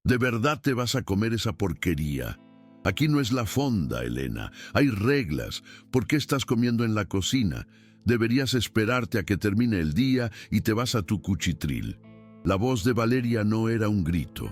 ¿De verdad te vas a comer esa porquería? Aquí no es la fonda, Elena. Hay reglas. ¿Por qué estás comiendo en la cocina? Deberías esperarte a que termine el día y te vas a tu cuchitril. La voz de Valeria no era un grito.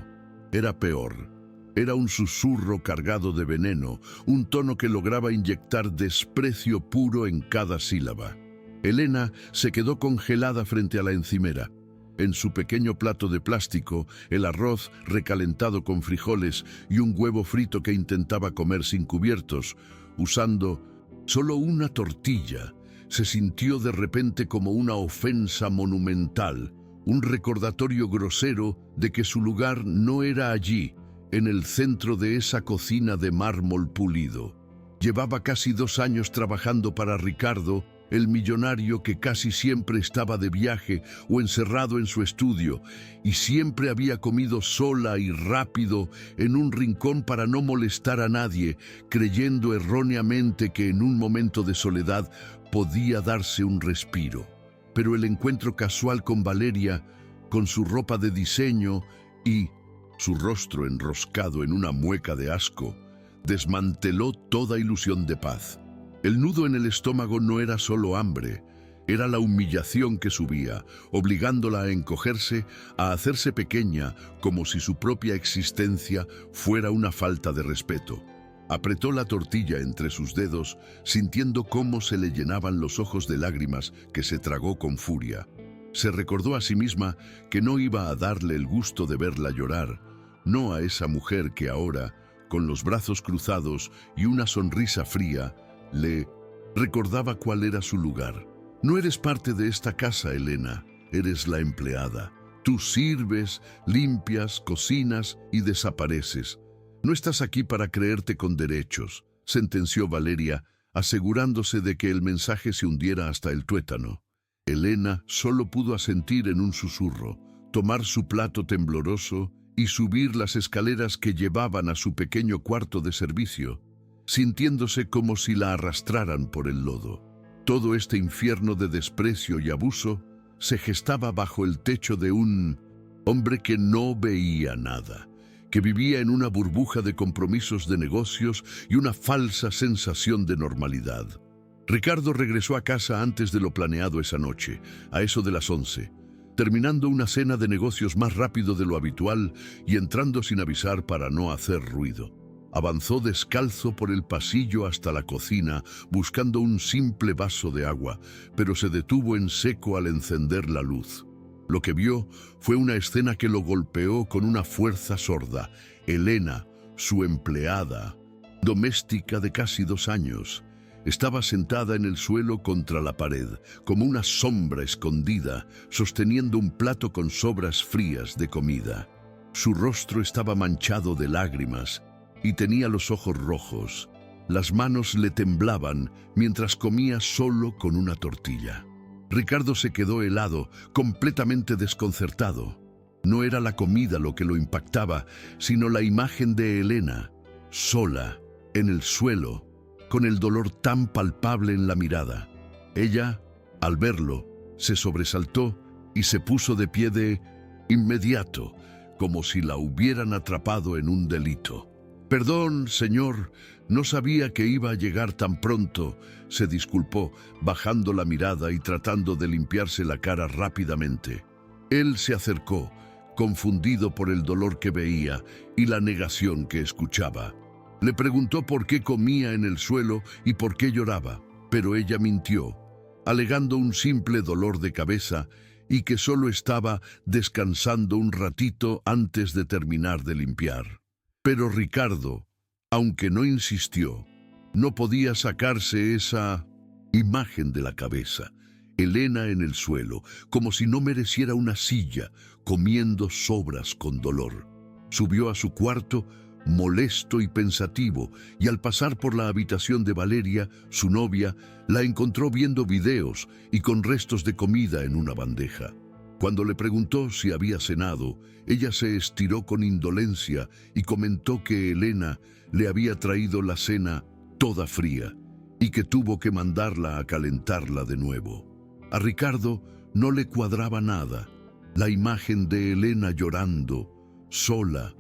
Era peor. Era un susurro cargado de veneno, un tono que lograba inyectar desprecio puro en cada sílaba. Elena se quedó congelada frente a la encimera. En su pequeño plato de plástico, el arroz recalentado con frijoles y un huevo frito que intentaba comer sin cubiertos, usando solo una tortilla, se sintió de repente como una ofensa monumental, un recordatorio grosero de que su lugar no era allí, en el centro de esa cocina de mármol pulido. Llevaba casi 2 años trabajando para Ricardo, el millonario que casi siempre estaba de viaje o encerrado en su estudio, y siempre había comido sola y rápido en un rincón para no molestar a nadie, creyendo erróneamente que en un momento de soledad podía darse un respiro. Pero el encuentro casual con Valeria, con su ropa de diseño y su rostro enroscado en una mueca de asco, desmanteló toda ilusión de paz. El nudo en el estómago no era solo hambre, era la humillación que subía, obligándola a encogerse, a hacerse pequeña, como si su propia existencia fuera una falta de respeto. Apretó la tortilla entre sus dedos, sintiendo cómo se le llenaban los ojos de lágrimas que se tragó con furia. Se recordó a sí misma que no iba a darle el gusto de verla llorar, no a esa mujer que ahora, con los brazos cruzados y una sonrisa fría, le recordaba cuál era su lugar. No eres parte de esta casa, Elena, eres la empleada. Tú sirves, limpias, cocinas y desapareces. No estás aquí para creerte con derechos, sentenció Valeria, asegurándose de que el mensaje se hundiera hasta el tuétano. Elena solo pudo asentir en un susurro, tomar su plato tembloroso y subir las escaleras que llevaban a su pequeño cuarto de servicio, sintiéndose como si la arrastraran por el lodo. Todo este infierno de desprecio y abuso se gestaba bajo el techo de un hombre que no veía nada, que vivía en una burbuja de compromisos de negocios y una falsa sensación de normalidad. Ricardo regresó a casa antes de lo planeado esa noche, a eso de las 11, terminando una cena de negocios más rápido de lo habitual y entrando sin avisar para no hacer ruido. Avanzó descalzo por el pasillo hasta la cocina, buscando un simple vaso de agua, pero se detuvo en seco al encender la luz. Lo que vio fue una escena que lo golpeó con una fuerza sorda. Elena, su empleada, doméstica de casi 2 años, estaba sentada en el suelo contra la pared, como una sombra escondida, sosteniendo un plato con sobras frías de comida. Su rostro estaba manchado de lágrimas y tenía los ojos rojos. Las manos le temblaban mientras comía solo con una tortilla. Ricardo se quedó helado, completamente desconcertado. No era la comida lo que lo impactaba, sino la imagen de Elena, sola, en el suelo, con el dolor tan palpable en la mirada. Ella, al verlo, se sobresaltó y se puso de pie de inmediato, como si la hubieran atrapado en un delito. «Perdón, señor, no sabía que iba a llegar tan pronto», se disculpó, bajando la mirada y tratando de limpiarse la cara rápidamente. Él se acercó, confundido por el dolor que veía y la negación que escuchaba. Le preguntó por qué comía en el suelo y por qué lloraba, pero ella mintió, alegando un simple dolor de cabeza y que solo estaba descansando un ratito antes de terminar de limpiar. Pero Ricardo, aunque no insistió, no podía sacarse esa imagen de la cabeza. Elena en el suelo, como si no mereciera una silla, comiendo sobras con dolor. Subió a su cuarto, molesto y pensativo, y al pasar por la habitación de Valeria, su novia, la encontró viendo videos y con restos de comida en una bandeja. Cuando le preguntó si había cenado, ella se estiró con indolencia y comentó que Elena le había traído la cena toda fría y que tuvo que mandarla a calentarla de nuevo. A Ricardo no le cuadraba nada. La imagen de Elena llorando, sola,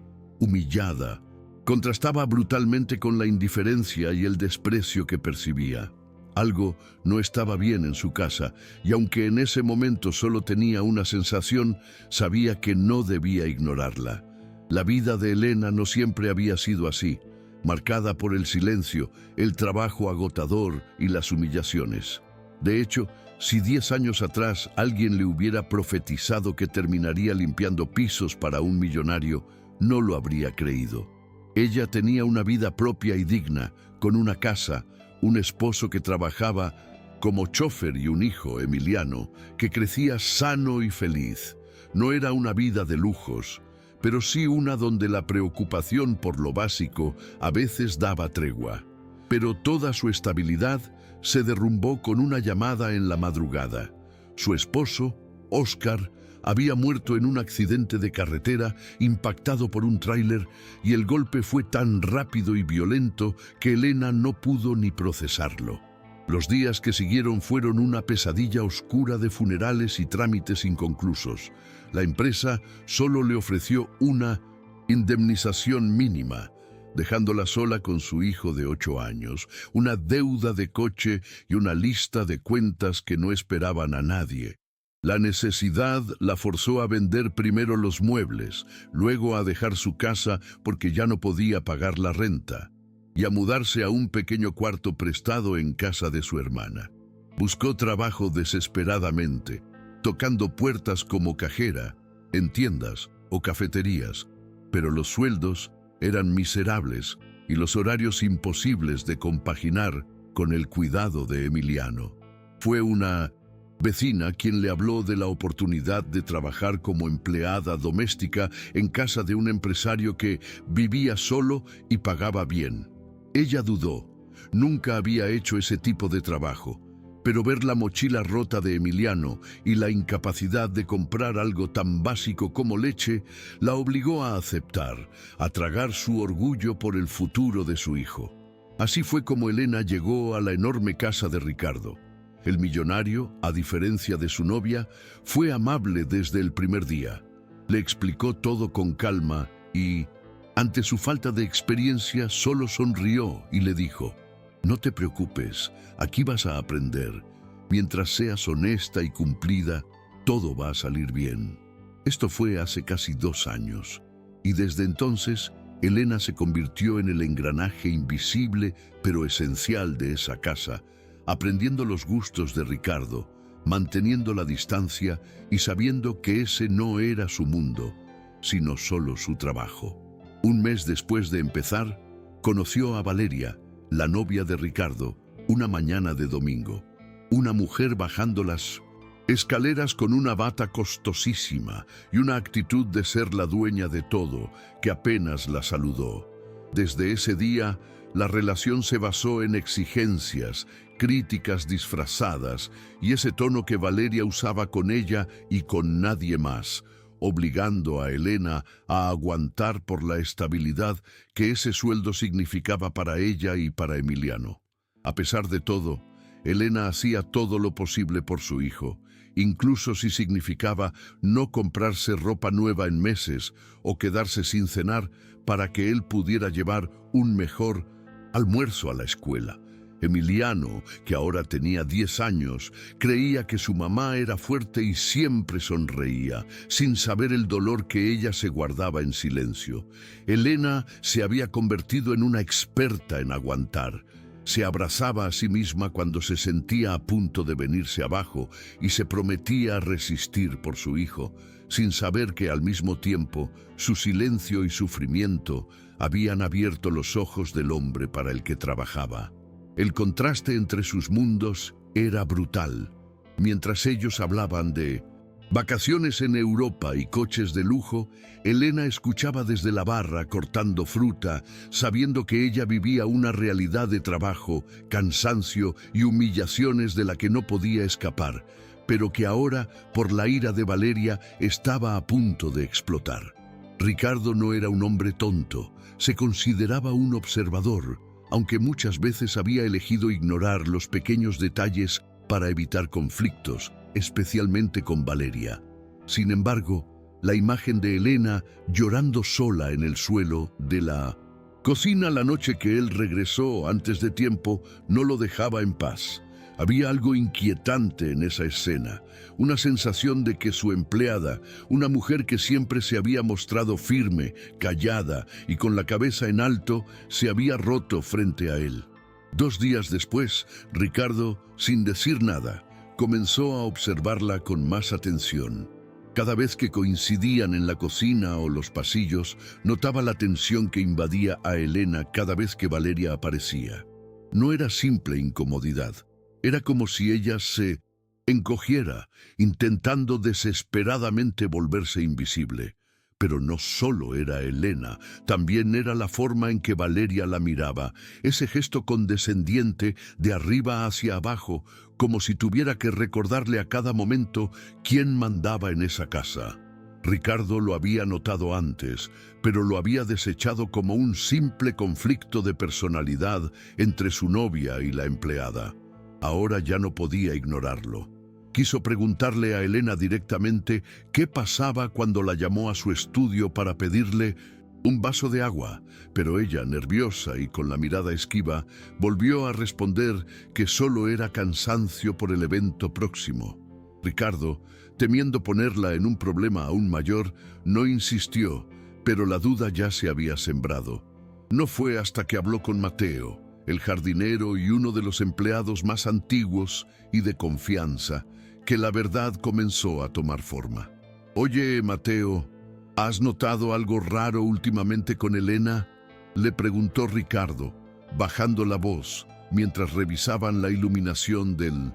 humillada, contrastaba brutalmente con la indiferencia y el desprecio que percibía. Algo no estaba bien en su casa, y aunque en ese momento solo tenía una sensación, sabía que no debía ignorarla. La vida de Elena no siempre había sido así, marcada por el silencio, el trabajo agotador y las humillaciones. De hecho, si 10 años atrás alguien le hubiera profetizado que terminaría limpiando pisos para un millonario, no lo habría creído. Ella tenía una vida propia y digna, con una casa, un esposo que trabajaba como chofer y un hijo, Emiliano, que crecía sano y feliz. No era una vida de lujos, pero sí una donde la preocupación por lo básico a veces daba tregua. Pero toda su estabilidad se derrumbó con una llamada en la madrugada. Su esposo, Óscar, había muerto en un accidente de carretera impactado por un tráiler, y el golpe fue tan rápido y violento que Elena no pudo ni procesarlo. Los días que siguieron fueron una pesadilla oscura de funerales y trámites inconclusos. La empresa solo le ofreció una indemnización mínima, dejándola sola con su hijo de 8 años, una deuda de coche y una lista de cuentas que no esperaban a nadie. La necesidad la forzó a vender primero los muebles, luego a dejar su casa porque ya no podía pagar la renta, y a mudarse a un pequeño cuarto prestado en casa de su hermana. Buscó trabajo desesperadamente, tocando puertas como cajera, en tiendas o cafeterías, pero los sueldos eran miserables y los horarios imposibles de compaginar con el cuidado de Emiliano. Fue una vecina quien le habló de la oportunidad de trabajar como empleada doméstica en casa de un empresario que vivía solo y pagaba bien. Ella dudó, nunca había hecho ese tipo de trabajo, pero ver la mochila rota de Emiliano y la incapacidad de comprar algo tan básico como leche la obligó a aceptar, a tragar su orgullo por el futuro de su hijo. Así fue como Elena llegó a la enorme casa de Ricardo. El millonario, a diferencia de su novia, fue amable desde el primer día. Le explicó todo con calma y, ante su falta de experiencia, solo sonrió y le dijo: «No te preocupes, aquí vas a aprender. Mientras seas honesta y cumplida, todo va a salir bien». Esto fue hace casi 2 años, y desde entonces, Elena se convirtió en el engranaje invisible pero esencial de esa casa, aprendiendo los gustos de Ricardo, manteniendo la distancia y sabiendo que ese no era su mundo, sino solo su trabajo. Un mes después de empezar, conoció a Valeria, la novia de Ricardo, una mañana de domingo. Una mujer bajando las escaleras con una bata costosísima y una actitud de ser la dueña de todo, que apenas la saludó. Desde ese día, la relación se basó en exigencias, críticas disfrazadas y ese tono que Valeria usaba con ella y con nadie más, obligando a Elena a aguantar por la estabilidad que ese sueldo significaba para ella y para Emiliano. A pesar de todo, Elena hacía todo lo posible por su hijo, incluso si significaba no comprarse ropa nueva en meses o quedarse sin cenar para que él pudiera llevar un mejor almuerzo a la escuela. Emiliano, que ahora tenía 10 años, creía que su mamá era fuerte y siempre sonreía, sin saber el dolor que ella se guardaba en silencio. Elena se había convertido en una experta en aguantar. Se abrazaba a sí misma cuando se sentía a punto de venirse abajo y se prometía resistir por su hijo, sin saber que al mismo tiempo su silencio y sufrimiento habían abierto los ojos del hombre para el que trabajaba. El contraste entre sus mundos era brutal. Mientras ellos hablaban de vacaciones en Europa y coches de lujo, Elena escuchaba desde la barra cortando fruta, sabiendo que ella vivía una realidad de trabajo, cansancio y humillaciones de la que no podía escapar, pero que ahora, por la ira de Valeria, estaba a punto de explotar. Ricardo no era un hombre tonto, se consideraba un observador, aunque muchas veces había elegido ignorar los pequeños detalles para evitar conflictos, especialmente con Valeria. Sin embargo, la imagen de Elena llorando sola en el suelo de la cocina la noche que él regresó antes de tiempo no lo dejaba en paz. Había algo inquietante en esa escena, una sensación de que su empleada, una mujer que siempre se había mostrado firme, callada y con la cabeza en alto, se había roto frente a él. 2 días después, Ricardo, sin decir nada, comenzó a observarla con más atención. Cada vez que coincidían en la cocina o los pasillos, notaba la tensión que invadía a Elena cada vez que Valeria aparecía. No era simple incomodidad. Era como si ella se encogiera, intentando desesperadamente volverse invisible. Pero no solo era Elena, también era la forma en que Valeria la miraba, ese gesto condescendiente de arriba hacia abajo, como si tuviera que recordarle a cada momento quién mandaba en esa casa. Ricardo lo había notado antes, pero lo había desechado como un simple conflicto de personalidad entre su novia y la empleada. Ahora ya no podía ignorarlo. Quiso preguntarle a Elena directamente qué pasaba cuando la llamó a su estudio para pedirle un vaso de agua, pero ella, nerviosa y con la mirada esquiva, volvió a responder que solo era cansancio por el evento próximo. Ricardo, temiendo ponerla en un problema aún mayor, no insistió, pero la duda ya se había sembrado. No fue hasta que habló con Mateo, el jardinero y uno de los empleados más antiguos y de confianza, que la verdad comenzó a tomar forma. «Oye, Mateo, ¿has notado algo raro últimamente con Elena?», le preguntó Ricardo, bajando la voz, mientras revisaban la iluminación del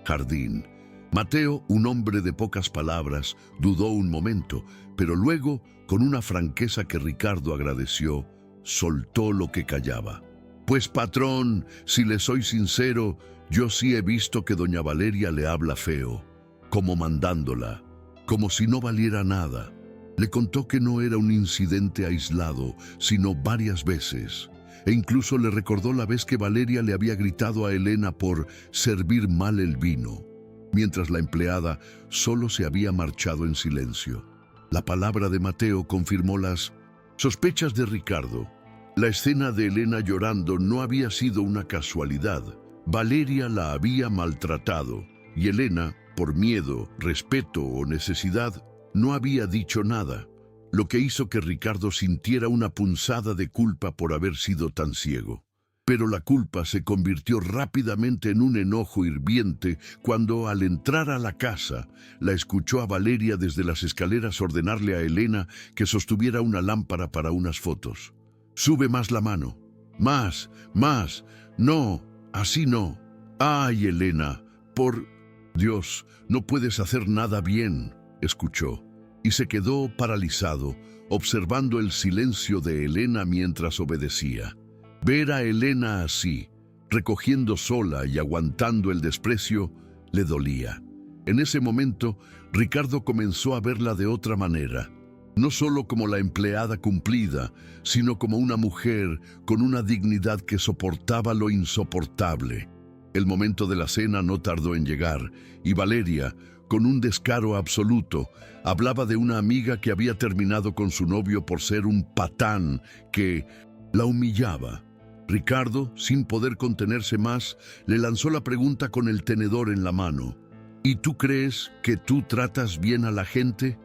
jardín. Mateo, un hombre de pocas palabras, dudó un momento, pero luego, con una franqueza que Ricardo agradeció, soltó lo que callaba. «Pues patrón, si le soy sincero, yo sí he visto que doña Valeria le habla feo, como mandándola, como si no valiera nada». Le contó que no era un incidente aislado, sino varias veces, e incluso le recordó la vez que Valeria le había gritado a Elena por servir mal el vino, mientras la empleada solo se había marchado en silencio. La palabra de Mateo confirmó las sospechas de Ricardo. La escena de Elena llorando no había sido una casualidad. Valeria la había maltratado y Elena, por miedo, respeto o necesidad, no había dicho nada, lo que hizo que Ricardo sintiera una punzada de culpa por haber sido tan ciego. Pero la culpa se convirtió rápidamente en un enojo hirviente cuando, al entrar a la casa, la escuchó a Valeria desde las escaleras ordenarle a Elena que sostuviera una lámpara para unas fotos. «Sube más la mano. Más, más. No, así no. Ay, Elena, por Dios, no puedes hacer nada bien», escuchó, y se quedó paralizado, observando el silencio de Elena mientras obedecía. Ver a Elena así, recogiendo sola y aguantando el desprecio, le dolía. En ese momento, Ricardo comenzó a verla de otra manera, no solo como la empleada cumplida, sino como una mujer con una dignidad que soportaba lo insoportable. El momento de la cena no tardó en llegar, y Valeria, con un descaro absoluto, hablaba de una amiga que había terminado con su novio por ser un patán que la humillaba. Ricardo, sin poder contenerse más, le lanzó la pregunta con el tenedor en la mano. «¿Y tú crees que tú tratas bien a la gente?».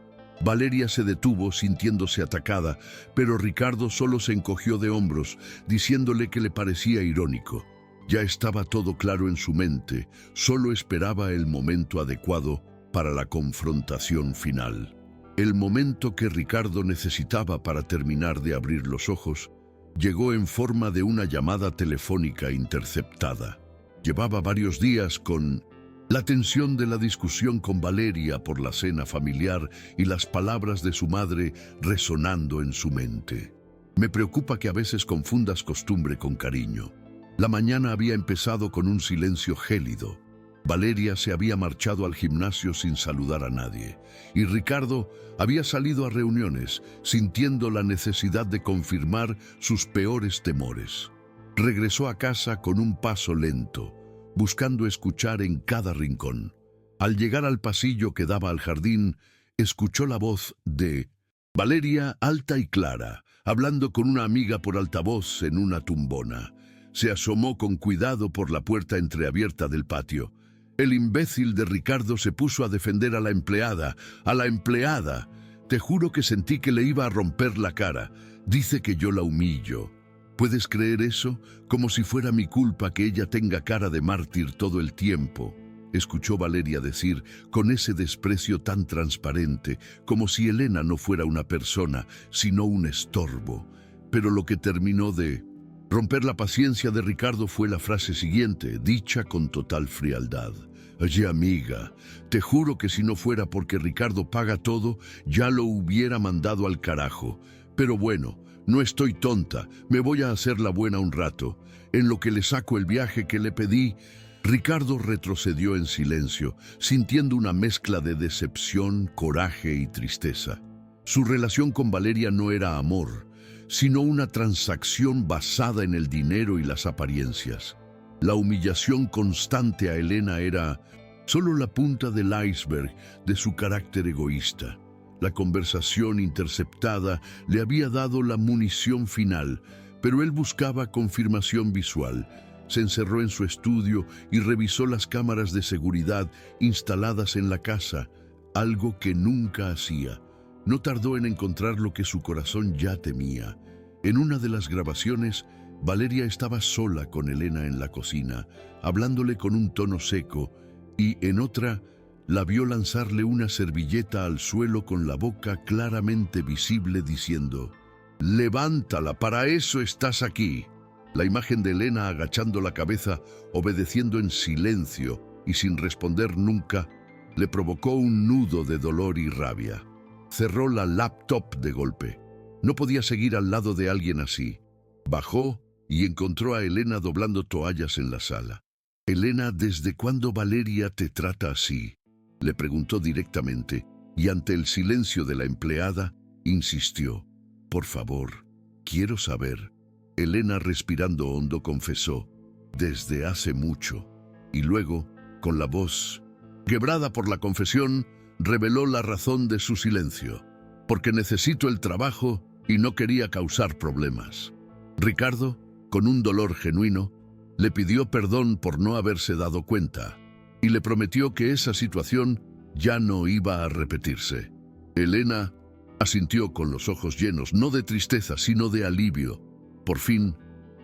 Valeria se detuvo sintiéndose atacada, pero Ricardo solo se encogió de hombros, diciéndole que le parecía irónico. Ya estaba todo claro en su mente, solo esperaba el momento adecuado para la confrontación final. El momento que Ricardo necesitaba para terminar de abrir los ojos llegó en forma de una llamada telefónica interceptada. Llevaba varios días con la tensión de la discusión con Valeria por la cena familiar y las palabras de su madre resonando en su mente. «Me preocupa que a veces confundas costumbre con cariño». La mañana había empezado con un silencio gélido. Valeria se había marchado al gimnasio sin saludar a nadie, y Ricardo había salido a reuniones, sintiendo la necesidad de confirmar sus peores temores. Regresó a casa con un paso lento, buscando escuchar en cada rincón. Al llegar al pasillo que daba al jardín, escuchó la voz de Valeria alta y clara, hablando con una amiga por altavoz en una tumbona. Se asomó con cuidado por la puerta entreabierta del patio. El imbécil de Ricardo se puso a defender a la empleada. ¡A la empleada! Te juro que sentí que le iba a romper la cara. Dice que yo la humillo. ¿Puedes creer eso? Como si fuera mi culpa que ella tenga cara de mártir todo el tiempo. Escuchó Valeria decir con ese desprecio tan transparente, como si Elena no fuera una persona, sino un estorbo. Pero lo que terminó de romper la paciencia de Ricardo fue la frase siguiente, dicha con total frialdad. Oye, amiga, te juro que si no fuera porque Ricardo paga todo, ya lo hubiera mandado al carajo. Pero bueno, no estoy tonta, me voy a hacer la buena un rato. En lo que le saco el viaje que le pedí, Ricardo retrocedió en silencio, sintiendo una mezcla de decepción, coraje y tristeza. Su relación con Valeria no era amor, sino una transacción basada en el dinero y las apariencias. La humillación constante a Elena era solo la punta del iceberg de su carácter egoísta. La conversación interceptada le había dado la munición final, pero él buscaba confirmación visual. Se encerró en su estudio y revisó las cámaras de seguridad instaladas en la casa, algo que nunca hacía. No tardó en encontrar lo que su corazón ya temía. En una de las grabaciones, Valeria estaba sola con Elena en la cocina, hablándole con un tono seco, y en otra, la vio lanzarle una servilleta al suelo con la boca claramente visible diciendo: «Levántala, para eso estás aquí». La imagen de Elena agachando la cabeza, obedeciendo en silencio y sin responder nunca, le provocó un nudo de dolor y rabia. Cerró la laptop de golpe. No podía seguir al lado de alguien así. Bajó y encontró a Elena doblando toallas en la sala. «Elena, ¿desde cuándo Valeria te trata así?», le preguntó directamente, y ante el silencio de la empleada, insistió: «Por favor, quiero saber». Elena, respirando hondo, confesó: «Desde hace mucho». Y luego, con la voz quebrada por la confesión, reveló la razón de su silencio: «Porque necesito el trabajo y no quería causar problemas». Ricardo, con un dolor genuino, le pidió perdón por no haberse dado cuenta y le prometió que esa situación ya no iba a repetirse. Elena asintió con los ojos llenos, no de tristeza, sino de alivio. Por fin,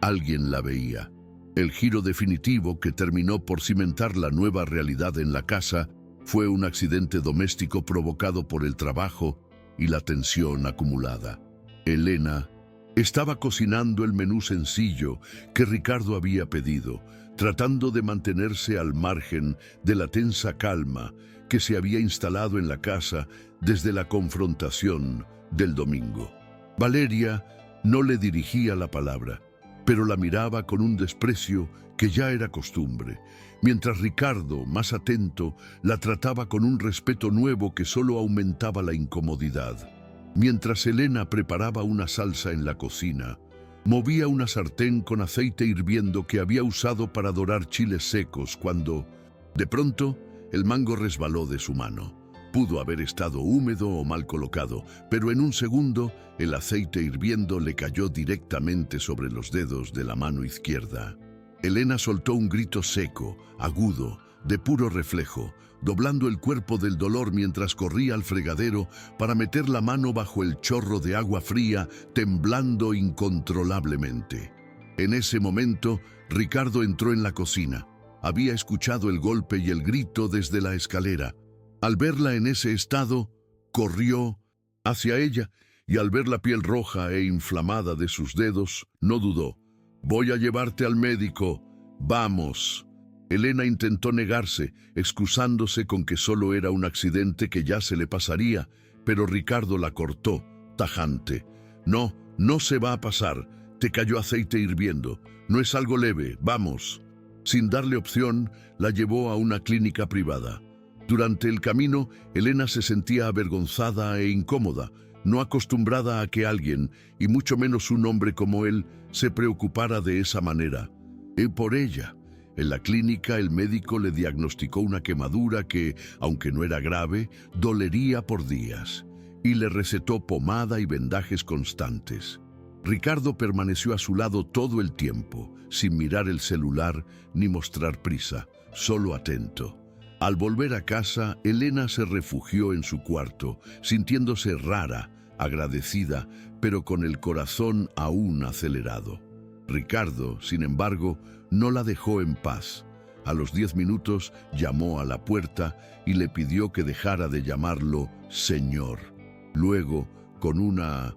alguien la veía. El giro definitivo que terminó por cimentar la nueva realidad en la casa fue un accidente doméstico provocado por el trabajo y la tensión acumulada. Elena estaba cocinando el menú sencillo que Ricardo había pedido, tratando de mantenerse al margen de la tensa calma que se había instalado en la casa desde la confrontación del domingo. Valeria no le dirigía la palabra, pero la miraba con un desprecio que ya era costumbre, mientras Ricardo, más atento, la trataba con un respeto nuevo que solo aumentaba la incomodidad. Mientras Elena preparaba una salsa en la cocina, movía una sartén con aceite hirviendo que había usado para dorar chiles secos cuando, de pronto, el mango resbaló de su mano. Pudo haber estado húmedo o mal colocado, pero en un segundo el aceite hirviendo le cayó directamente sobre los dedos de la mano izquierda. Elena soltó un grito seco, agudo, de puro reflejo, doblando el cuerpo del dolor mientras corría al fregadero para meter la mano bajo el chorro de agua fría, temblando incontrolablemente. En ese momento, Ricardo entró en la cocina. Había escuchado el golpe y el grito desde la escalera. Al verla en ese estado, corrió hacia ella y al ver la piel roja e inflamada de sus dedos, no dudó. «Voy a llevarte al médico. Vamos». Elena intentó negarse, excusándose con que solo era un accidente que ya se le pasaría, pero Ricardo la cortó, tajante. «No, no se va a pasar. Te cayó aceite hirviendo. No es algo leve. Vamos». Sin darle opción, la llevó a una clínica privada. Durante el camino, Elena se sentía avergonzada e incómoda, no acostumbrada a que alguien, y mucho menos un hombre como él, se preocupara de esa manera. Y por ella, En la clínica, el médico le diagnosticó una quemadura que, aunque no era grave, dolería por días, y le recetó pomada y vendajes constantes. Ricardo permaneció a su lado todo el tiempo, sin mirar el celular ni mostrar prisa, solo atento. Al volver a casa, Elena se refugió en su cuarto, sintiéndose rara, agradecida, pero con el corazón aún acelerado. Ricardo, sin embargo, no la dejó en paz. A los 10 minutos llamó a la puerta y le pidió que dejara de llamarlo señor. Luego, con una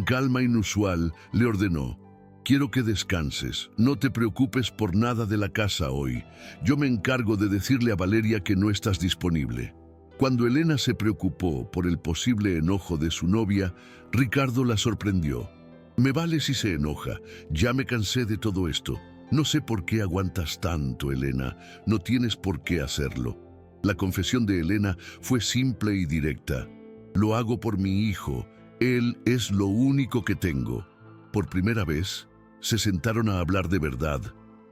calma inusual, le ordenó: «Quiero que descanses, no te preocupes por nada de la casa hoy. Yo me encargo de decirle a Valeria que no estás disponible». Cuando Elena se preocupó por el posible enojo de su novia, Ricardo la sorprendió. «Me vale si se enoja, ya me cansé de todo esto. No sé por qué aguantas tanto, Elena, no tienes por qué hacerlo». La confesión de Elena fue simple y directa. «Lo hago por mi hijo, él es lo único que tengo». Por primera vez, se sentaron a hablar de verdad,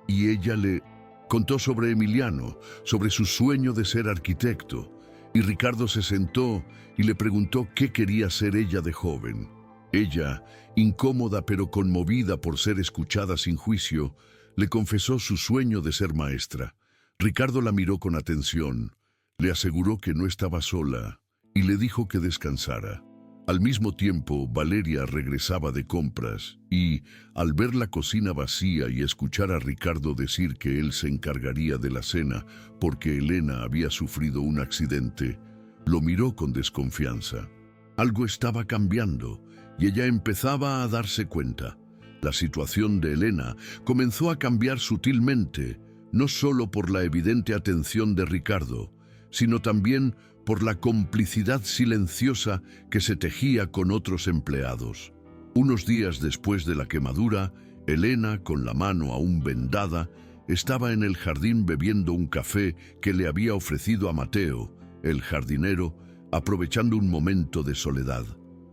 y ella le contó sobre Emiliano, sobre su sueño de ser arquitecto, y Ricardo se sentó y le preguntó qué quería ser ella de joven. Ella, incómoda pero conmovida por ser escuchada sin juicio, le confesó su sueño de ser maestra. Ricardo la miró con atención, le aseguró que no estaba sola y le dijo que descansara. Al mismo tiempo, Valeria regresaba de compras y, al ver la cocina vacía y escuchar a Ricardo decir que él se encargaría de la cena porque Elena había sufrido un accidente, lo miró con desconfianza. Algo estaba cambiando y ella empezaba a darse cuenta. La situación de Elena comenzó a cambiar sutilmente, no solo por la evidente atención de Ricardo, sino también por la complicidad silenciosa que se tejía con otros empleados. Unos días después de la quemadura, Elena, con la mano aún vendada, estaba en el jardín bebiendo un café que le había ofrecido a Mateo, el jardinero, aprovechando un momento de soledad.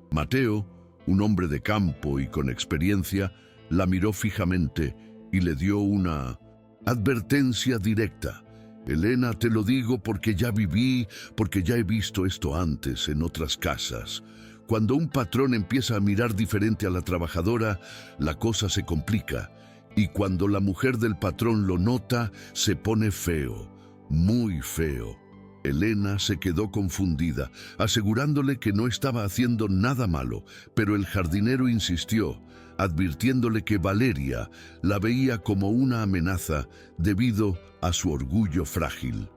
Mateo, un hombre de campo y con experiencia, la miró fijamente y le dio una advertencia directa. «Elena, te lo digo porque ya he visto esto antes en otras casas. Cuando un patrón empieza a mirar diferente a la trabajadora, la cosa se complica. Y cuando la mujer del patrón lo nota, se pone feo, muy feo». Elena se quedó confundida, asegurándole que no estaba haciendo nada malo, pero el jardinero insistió, advirtiéndole que Valeria la veía como una amenaza debido a su orgullo frágil.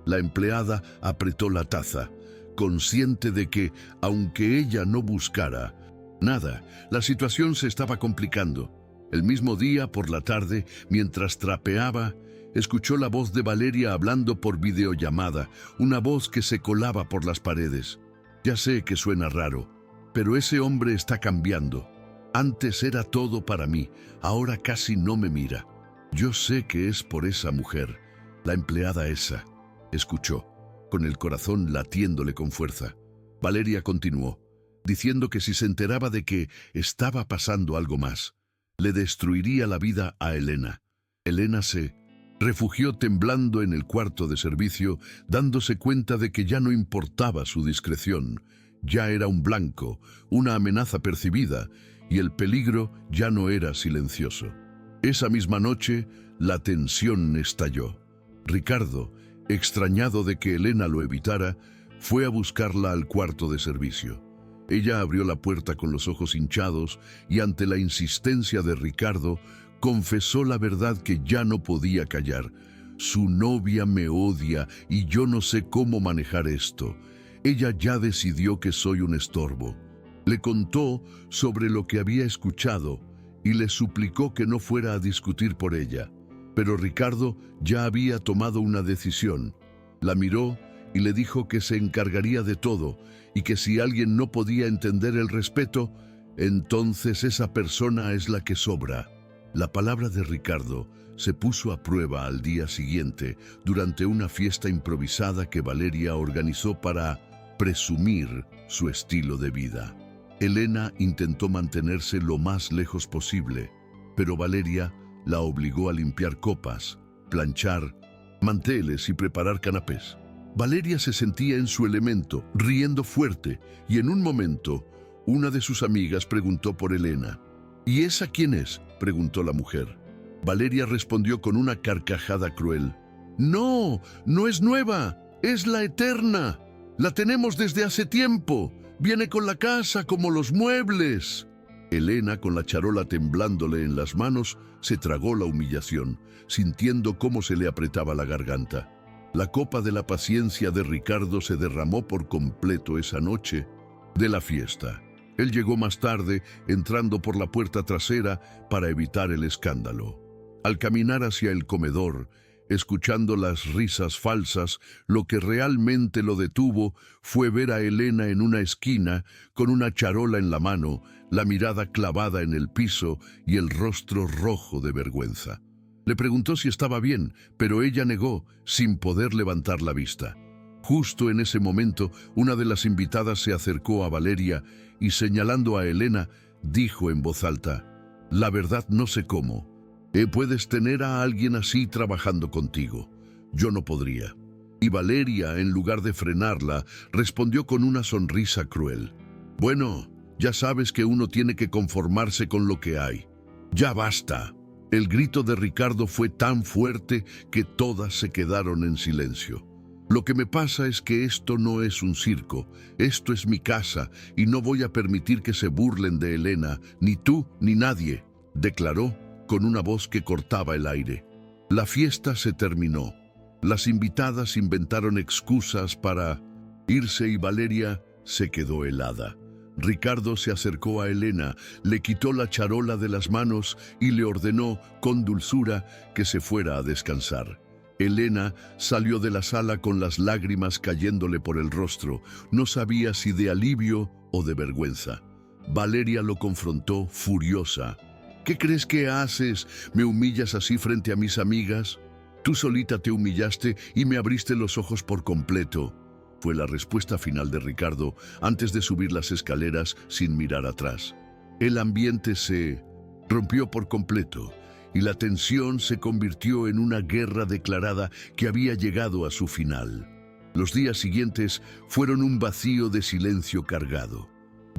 La empleada apretó la taza, consciente de que, aunque ella no buscara nada, la situación se estaba complicando. El mismo día, por la tarde, mientras trapeaba, escuchó la voz de Valeria hablando por videollamada, una voz que se colaba por las paredes. «Ya sé que suena raro, pero ese hombre está cambiando. Antes era todo para mí, ahora casi no me mira. Yo sé que es por esa mujer, la empleada esa», escuchó, con el corazón latiéndole con fuerza. Valeria continuó, diciendo que si se enteraba de que estaba pasando algo más, le destruiría la vida a Elena. Elena se refugió temblando en el cuarto de servicio, dándose cuenta de que ya no importaba su discreción. Ya era un blanco, una amenaza percibida, y el peligro ya no era silencioso. Esa misma noche, la tensión estalló. Ricardo, extrañado de que Elena lo evitara, fue a buscarla al cuarto de servicio. Ella abrió la puerta con los ojos hinchados y, ante la insistencia de Ricardo, confesó la verdad que ya no podía callar. «Su novia me odia y yo no sé cómo manejar esto. Ella ya decidió que soy un estorbo». Le contó sobre lo que había escuchado y le suplicó que no fuera a discutir por ella. Pero Ricardo ya había tomado una decisión. La miró y le dijo que se encargaría de todo y que si alguien no podía entender el respeto, entonces esa persona es la que sobra. La palabra de Ricardo se puso a prueba al día siguiente durante una fiesta improvisada que Valeria organizó para presumir su estilo de vida. Elena intentó mantenerse lo más lejos posible, pero Valeria la obligó a limpiar copas, planchar manteles y preparar canapés. Valeria se sentía en su elemento, riendo fuerte, y en un momento, una de sus amigas preguntó por Elena. ¿Y esa quién es?, preguntó la mujer. Valeria respondió con una carcajada cruel. No, no es nueva, es la eterna. La tenemos desde hace tiempo. Viene con la casa como los muebles. Elena, con la charola temblándole en las manos, se tragó la humillación, sintiendo cómo se le apretaba la garganta. La copa de la paciencia de Ricardo se derramó por completo esa noche de la fiesta. Él llegó más tarde, entrando por la puerta trasera para evitar el escándalo. Al caminar hacia el comedor, escuchando las risas falsas, lo que realmente lo detuvo fue ver a Elena en una esquina, con una charola en la mano, la mirada clavada en el piso y el rostro rojo de vergüenza. Le preguntó si estaba bien, pero ella negó, sin poder levantar la vista. Justo en ese momento, una de las invitadas se acercó a Valeria y, señalando a Elena, dijo en voz alta: «La verdad no sé cómo. Puedes tener a alguien así trabajando contigo. Yo no podría». Y Valeria, en lugar de frenarla, respondió con una sonrisa cruel: «Bueno, ya sabes que uno tiene que conformarse con lo que hay. ¡Ya basta!». El grito de Ricardo fue tan fuerte que todas se quedaron en silencio. «Lo que me pasa es que esto no es un circo, esto es mi casa y no voy a permitir que se burlen de Elena, ni tú ni nadie», declaró con una voz que cortaba el aire. La fiesta se terminó. Las invitadas inventaron excusas para irse y Valeria se quedó helada. Ricardo se acercó a Elena, le quitó la charola de las manos y le ordenó con dulzura que se fuera a descansar. Elena salió de la sala con las lágrimas cayéndole por el rostro. No sabía si de alivio o de vergüenza. Valeria lo confrontó furiosa. «¿Qué crees que haces? ¿Me humillas así frente a mis amigas? Tú solita te humillaste y me abriste los ojos por completo», fue la respuesta final de Ricardo antes de subir las escaleras sin mirar atrás. El ambiente se rompió por completo y la tensión se convirtió en una guerra declarada que había llegado a su final. Los días siguientes fueron un vacío de silencio cargado.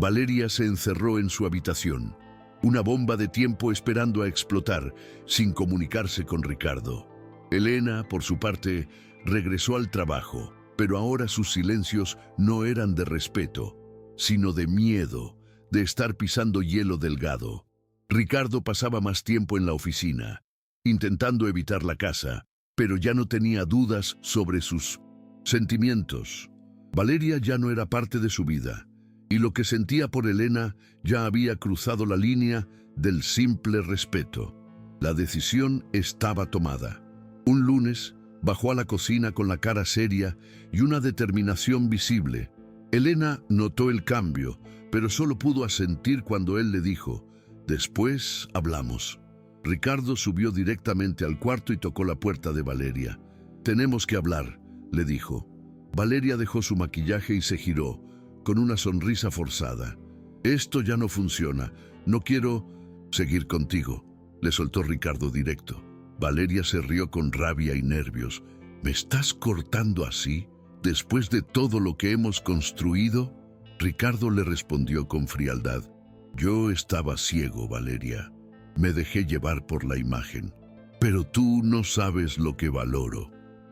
Valeria se encerró en su habitación, una bomba de tiempo esperando a explotar, sin comunicarse con Ricardo. Elena, por su parte, regresó al trabajo, pero ahora sus silencios no eran de respeto, sino de miedo, de estar pisando hielo delgado. Ricardo pasaba más tiempo en la oficina, intentando evitar la casa, pero ya no tenía dudas sobre sus sentimientos. Valeria ya no era parte de su vida, y lo que sentía por Elena ya había cruzado la línea del simple respeto. La decisión estaba tomada. Un lunes, bajó a la cocina con la cara seria y una determinación visible. Elena notó el cambio, pero solo pudo asentir cuando él le dijo: «Después hablamos». Ricardo subió directamente al cuarto y tocó la puerta de Valeria. «Tenemos que hablar», le dijo. Valeria dejó su maquillaje y se giró, con una sonrisa forzada. «Esto ya no funciona. No quiero seguir contigo», le soltó Ricardo directo. Valeria se rió con rabia y nervios. «¿Me estás cortando así, después de todo lo que hemos construido?». Ricardo le respondió con frialdad: «Yo estaba ciego, Valeria. Me dejé llevar por la imagen. Pero tú no sabes lo que valoro».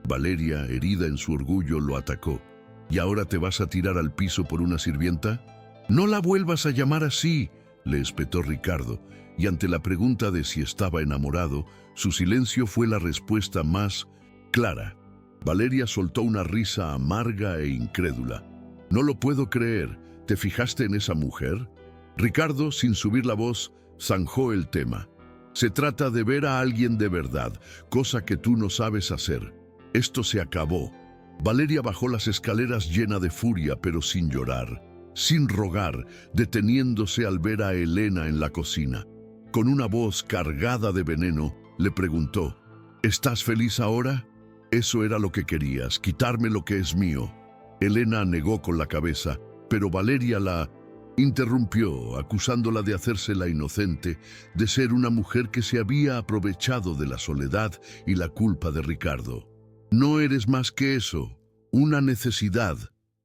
Valeria, herida en su orgullo, lo atacó. «¿Y ahora te vas a tirar al piso por una sirvienta?». «No la vuelvas a llamar así», le espetó Ricardo, y ante la pregunta de si estaba enamorado, su silencio fue la respuesta más clara. Valeria soltó una risa amarga e incrédula. «No lo puedo creer. ¿Te fijaste en esa mujer?». Ricardo, sin subir la voz, zanjó el tema. «Se trata de ver a alguien de verdad, cosa que tú no sabes hacer. Esto se acabó». Valeria bajó las escaleras llena de furia, pero sin llorar, sin rogar, deteniéndose al ver a Elena en la cocina. Con una voz cargada de veneno, le preguntó: «¿Estás feliz ahora? Eso era lo que querías, quitarme lo que es mío». Elena negó con la cabeza, pero Valeria la Interrumpió, acusándola de hacerse la inocente, de ser una mujer que se había aprovechado de la soledad y la culpa de Ricardo. No eres más que eso, una necesidad,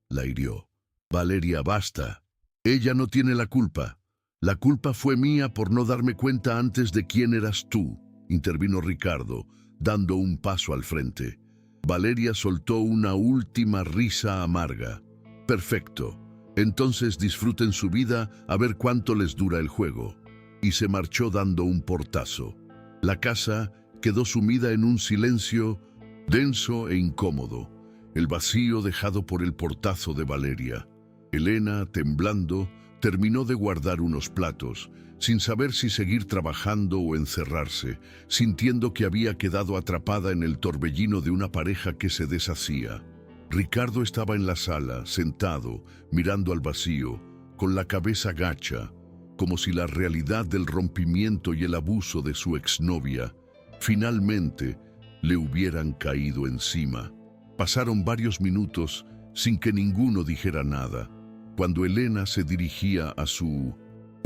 la hirió. Valeria, basta. Ella no tiene la culpa. La culpa fue mía por no darme cuenta antes de quién eras tú, intervino Ricardo, dando un paso al frente. Valeria soltó una última risa amarga. Perfecto. Entonces disfruten su vida a ver cuánto les dura el juego. Y se marchó dando un portazo. La casa quedó sumida en un silencio denso e incómodo, el vacío dejado por el portazo de Valeria. Elena, temblando, terminó de guardar unos platos, sin saber si seguir trabajando o encerrarse, sintiendo que había quedado atrapada en el torbellino de una pareja que se deshacía. Ricardo estaba en la sala, sentado, mirando al vacío, con la cabeza gacha, como si la realidad del rompimiento y el abuso de su exnovia finalmente le hubieran caído encima. Pasaron varios minutos sin que ninguno dijera nada. Cuando Elena se dirigía a su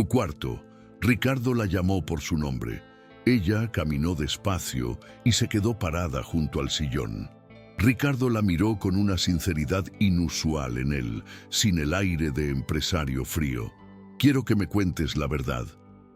cuarto, Ricardo la llamó por su nombre. Ella caminó despacio y se quedó parada junto al sillón. Ricardo la miró con una sinceridad inusual en él, sin el aire de empresario frío. Quiero que me cuentes la verdad.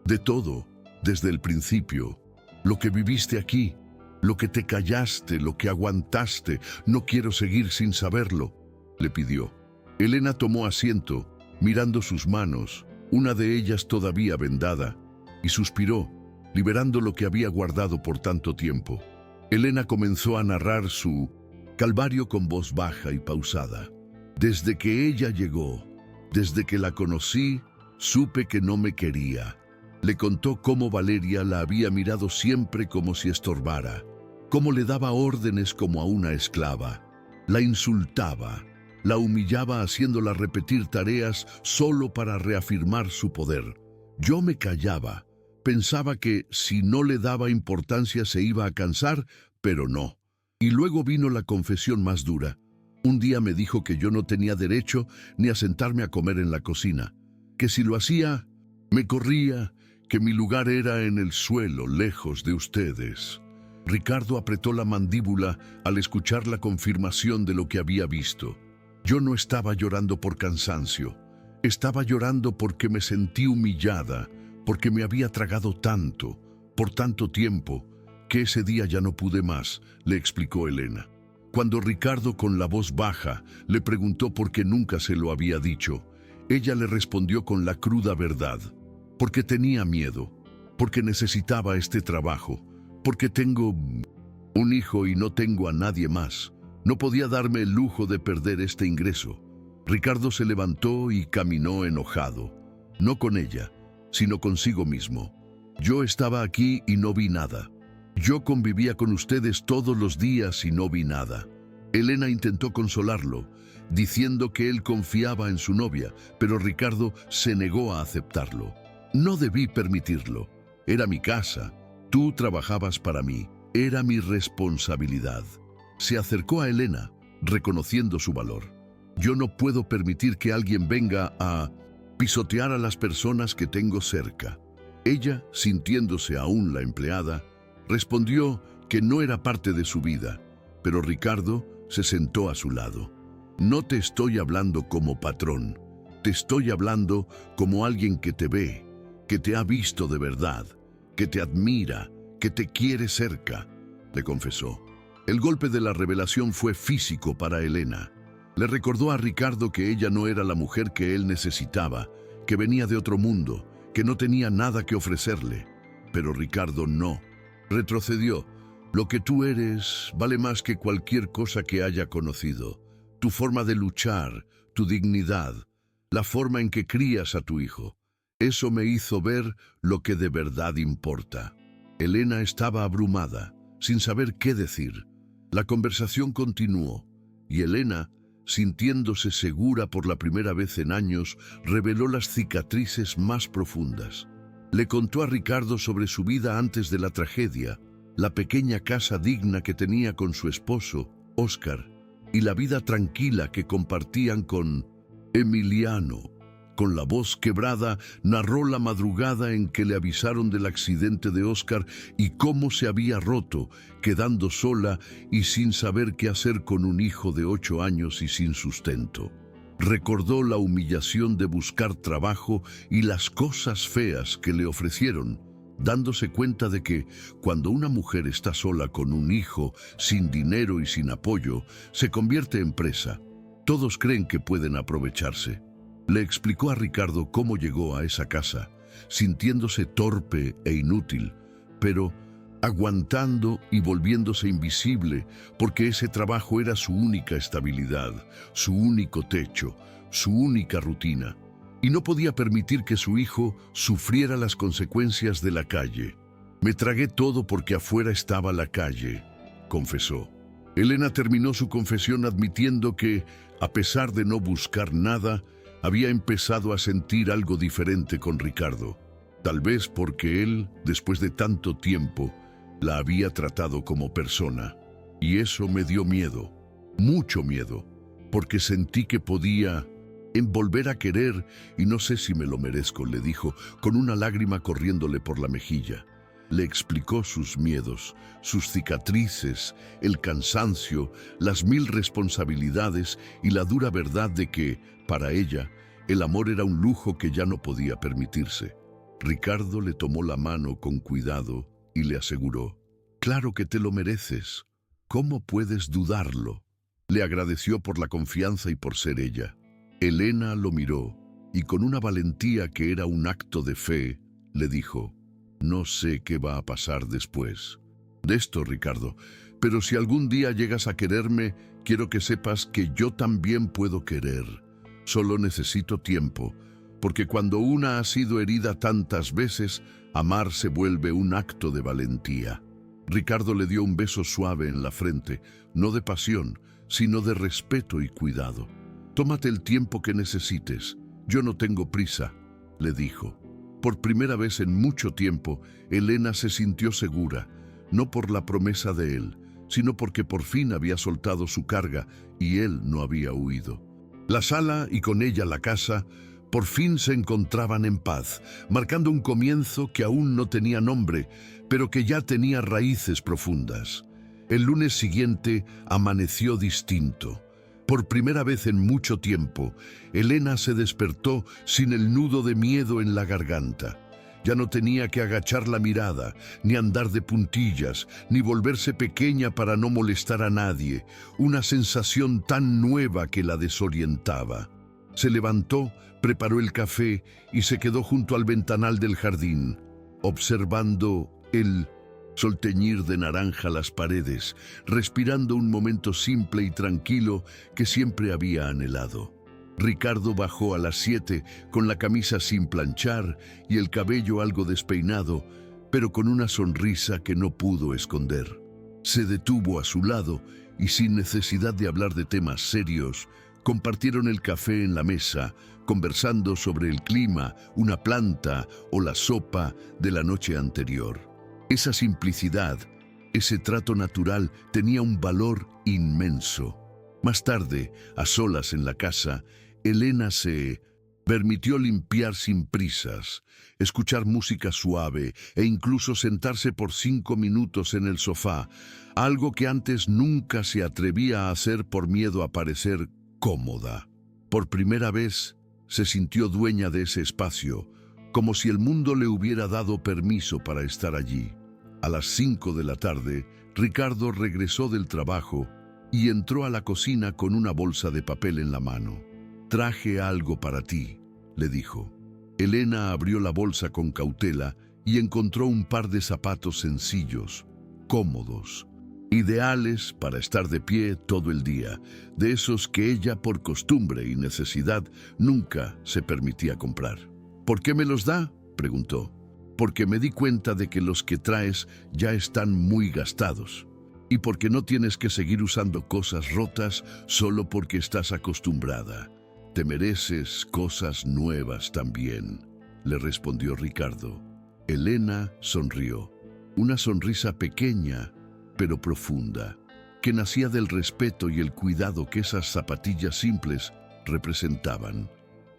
De todo, desde el principio. Lo que viviste aquí, lo que te callaste, lo que aguantaste. No quiero seguir sin saberlo, le pidió. Elena tomó asiento, mirando sus manos, una de ellas todavía vendada, y suspiró, liberando lo que había guardado por tanto tiempo. Elena comenzó a narrar su calvario con voz baja y pausada. Desde que ella llegó, desde que la conocí, supe que no me quería. Le contó cómo Valeria la había mirado siempre como si estorbara, cómo le daba órdenes como a una esclava, la insultaba, la humillaba haciéndola repetir tareas solo para reafirmar su poder. Yo me callaba, pensaba que si no le daba importancia se iba a cansar, pero no. Y luego vino la confesión más dura. Un día me dijo que yo no tenía derecho ni a sentarme a comer en la cocina, que si lo hacía, me corría, que mi lugar era en el suelo, lejos de ustedes. Ricardo apretó la mandíbula al escuchar la confirmación de lo que había visto. Yo no estaba llorando por cansancio, estaba llorando porque me sentí humillada, porque me había tragado tanto, por tanto tiempo, que ese día ya no pude más, le explicó Elena. Cuando Ricardo, con la voz baja, le preguntó por qué nunca se lo había dicho, ella le respondió con la cruda verdad. Porque tenía miedo, porque necesitaba este trabajo, porque tengo un hijo y no tengo a nadie más. No podía darme el lujo de perder este ingreso. Ricardo se levantó y caminó enojado, no con ella, sino consigo mismo. Yo estaba aquí y no vi nada. Yo convivía con ustedes todos los días y no vi nada. Elena intentó consolarlo, diciendo que él confiaba en su novia, pero Ricardo se negó a aceptarlo. No debí permitirlo. Era mi casa. Tú trabajabas para mí. Era mi responsabilidad. Se acercó a Elena, reconociendo su valor. Yo no puedo permitir que alguien venga a pisotear a las personas que tengo cerca. Ella, sintiéndose aún la empleada, respondió que no era parte de su vida, pero Ricardo se sentó a su lado. No te estoy hablando como patrón, te estoy hablando como alguien que te ve, que te ha visto de verdad, que te admira, que te quiere cerca, le confesó. El golpe de la revelación fue físico para Elena. Le recordó a Ricardo que ella no era la mujer que él necesitaba, que venía de otro mundo, que no tenía nada que ofrecerle. Pero Ricardo no. Retrocedió. Lo que tú eres vale más que cualquier cosa que haya conocido. Tu forma de luchar, tu dignidad, la forma en que crías a tu hijo. Eso me hizo ver lo que de verdad importa. Elena estaba abrumada, sin saber qué decir. La conversación continuó, y Elena, sintiéndose segura por la primera vez en años, reveló las cicatrices más profundas. Le contó a Ricardo sobre su vida antes de la tragedia, la pequeña casa digna que tenía con su esposo, Óscar, y la vida tranquila que compartían con Emiliano, Con la voz quebrada, narró la madrugada en que le avisaron del accidente de Oscar y cómo se había roto, quedando sola y sin saber qué hacer con un hijo de 8 años y sin sustento. Recordó la humillación de buscar trabajo y las cosas feas que le ofrecieron, dándose cuenta de que, cuando una mujer está sola con un hijo, sin dinero y sin apoyo, se convierte en presa. Todos creen que pueden aprovecharse. Le explicó a Ricardo cómo llegó a esa casa, sintiéndose torpe e inútil, pero aguantando y volviéndose invisible, porque ese trabajo era su única estabilidad, su único techo, su única rutina, y no podía permitir que su hijo sufriera las consecuencias de la calle. Me tragué todo porque afuera estaba la calle, confesó. Elena terminó su confesión admitiendo que, a pesar de no buscar nada, había empezado a sentir algo diferente con Ricardo. Tal vez porque él, después de tanto tiempo, la había tratado como persona. Y eso me dio miedo, mucho miedo, porque sentí que podía volver a querer y no sé si me lo merezco, le dijo, con una lágrima corriéndole por la mejilla. Le explicó sus miedos, sus cicatrices, el cansancio, las 1000 responsabilidades y la dura verdad de que, para ella, el amor era un lujo que ya no podía permitirse. Ricardo le tomó la mano con cuidado y le aseguró: «Claro que te lo mereces. ¿Cómo puedes dudarlo?». Le agradeció por la confianza y por ser ella. Elena lo miró y con una valentía que era un acto de fe, le dijo: «No sé qué va a pasar después de esto, Ricardo, pero si algún día llegas a quererme, quiero que sepas que yo también puedo querer. Solo necesito tiempo, porque cuando una ha sido herida tantas veces, amar se vuelve un acto de valentía». Ricardo le dio un beso suave en la frente, no de pasión, sino de respeto y cuidado. «Tómate el tiempo que necesites, yo no tengo prisa», le dijo. Por primera vez en mucho tiempo, Elena se sintió segura, no por la promesa de él, sino porque por fin había soltado su carga y él no había huido. La sala y con ella la casa por fin se encontraban en paz, marcando un comienzo que aún no tenía nombre, pero que ya tenía raíces profundas. El lunes siguiente amaneció distinto. Por primera vez en mucho tiempo, Elena se despertó sin el nudo de miedo en la garganta. Ya no tenía que agachar la mirada, ni andar de puntillas, ni volverse pequeña para no molestar a nadie, una sensación tan nueva que la desorientaba. Se levantó, preparó el café y se quedó junto al ventanal del jardín, observando el sol teñir de naranja las paredes, respirando un momento simple y tranquilo que siempre había anhelado. Ricardo bajó a las 7 con la camisa sin planchar y el cabello algo despeinado, pero con una sonrisa que no pudo esconder. Se detuvo a su lado y sin necesidad de hablar de temas serios, compartieron el café en la mesa, conversando sobre el clima, una planta o la sopa de la noche anterior. Esa simplicidad, ese trato natural tenía un valor inmenso. Más tarde, a solas en la casa, Elena se permitió limpiar sin prisas, escuchar música suave e incluso sentarse por 5 minutos en el sofá, algo que antes nunca se atrevía a hacer por miedo a parecer cómoda. Por primera vez se sintió dueña de ese espacio, como si el mundo le hubiera dado permiso para estar allí. A las 5 de la tarde, Ricardo regresó del trabajo y entró a la cocina con una bolsa de papel en la mano. «Traje algo para ti», le dijo. Elena abrió la bolsa con cautela y encontró un par de zapatos sencillos, cómodos, ideales para estar de pie todo el día, de esos que ella por costumbre y necesidad nunca se permitía comprar. «¿Por qué me los da?», preguntó. «Porque me di cuenta de que los que traes ya están muy gastados. Y porque no tienes que seguir usando cosas rotas solo porque estás acostumbrada. Te mereces cosas nuevas también», le respondió Ricardo. Elena sonrió, una sonrisa pequeña pero profunda, que nacía del respeto y el cuidado que esas zapatillas simples representaban.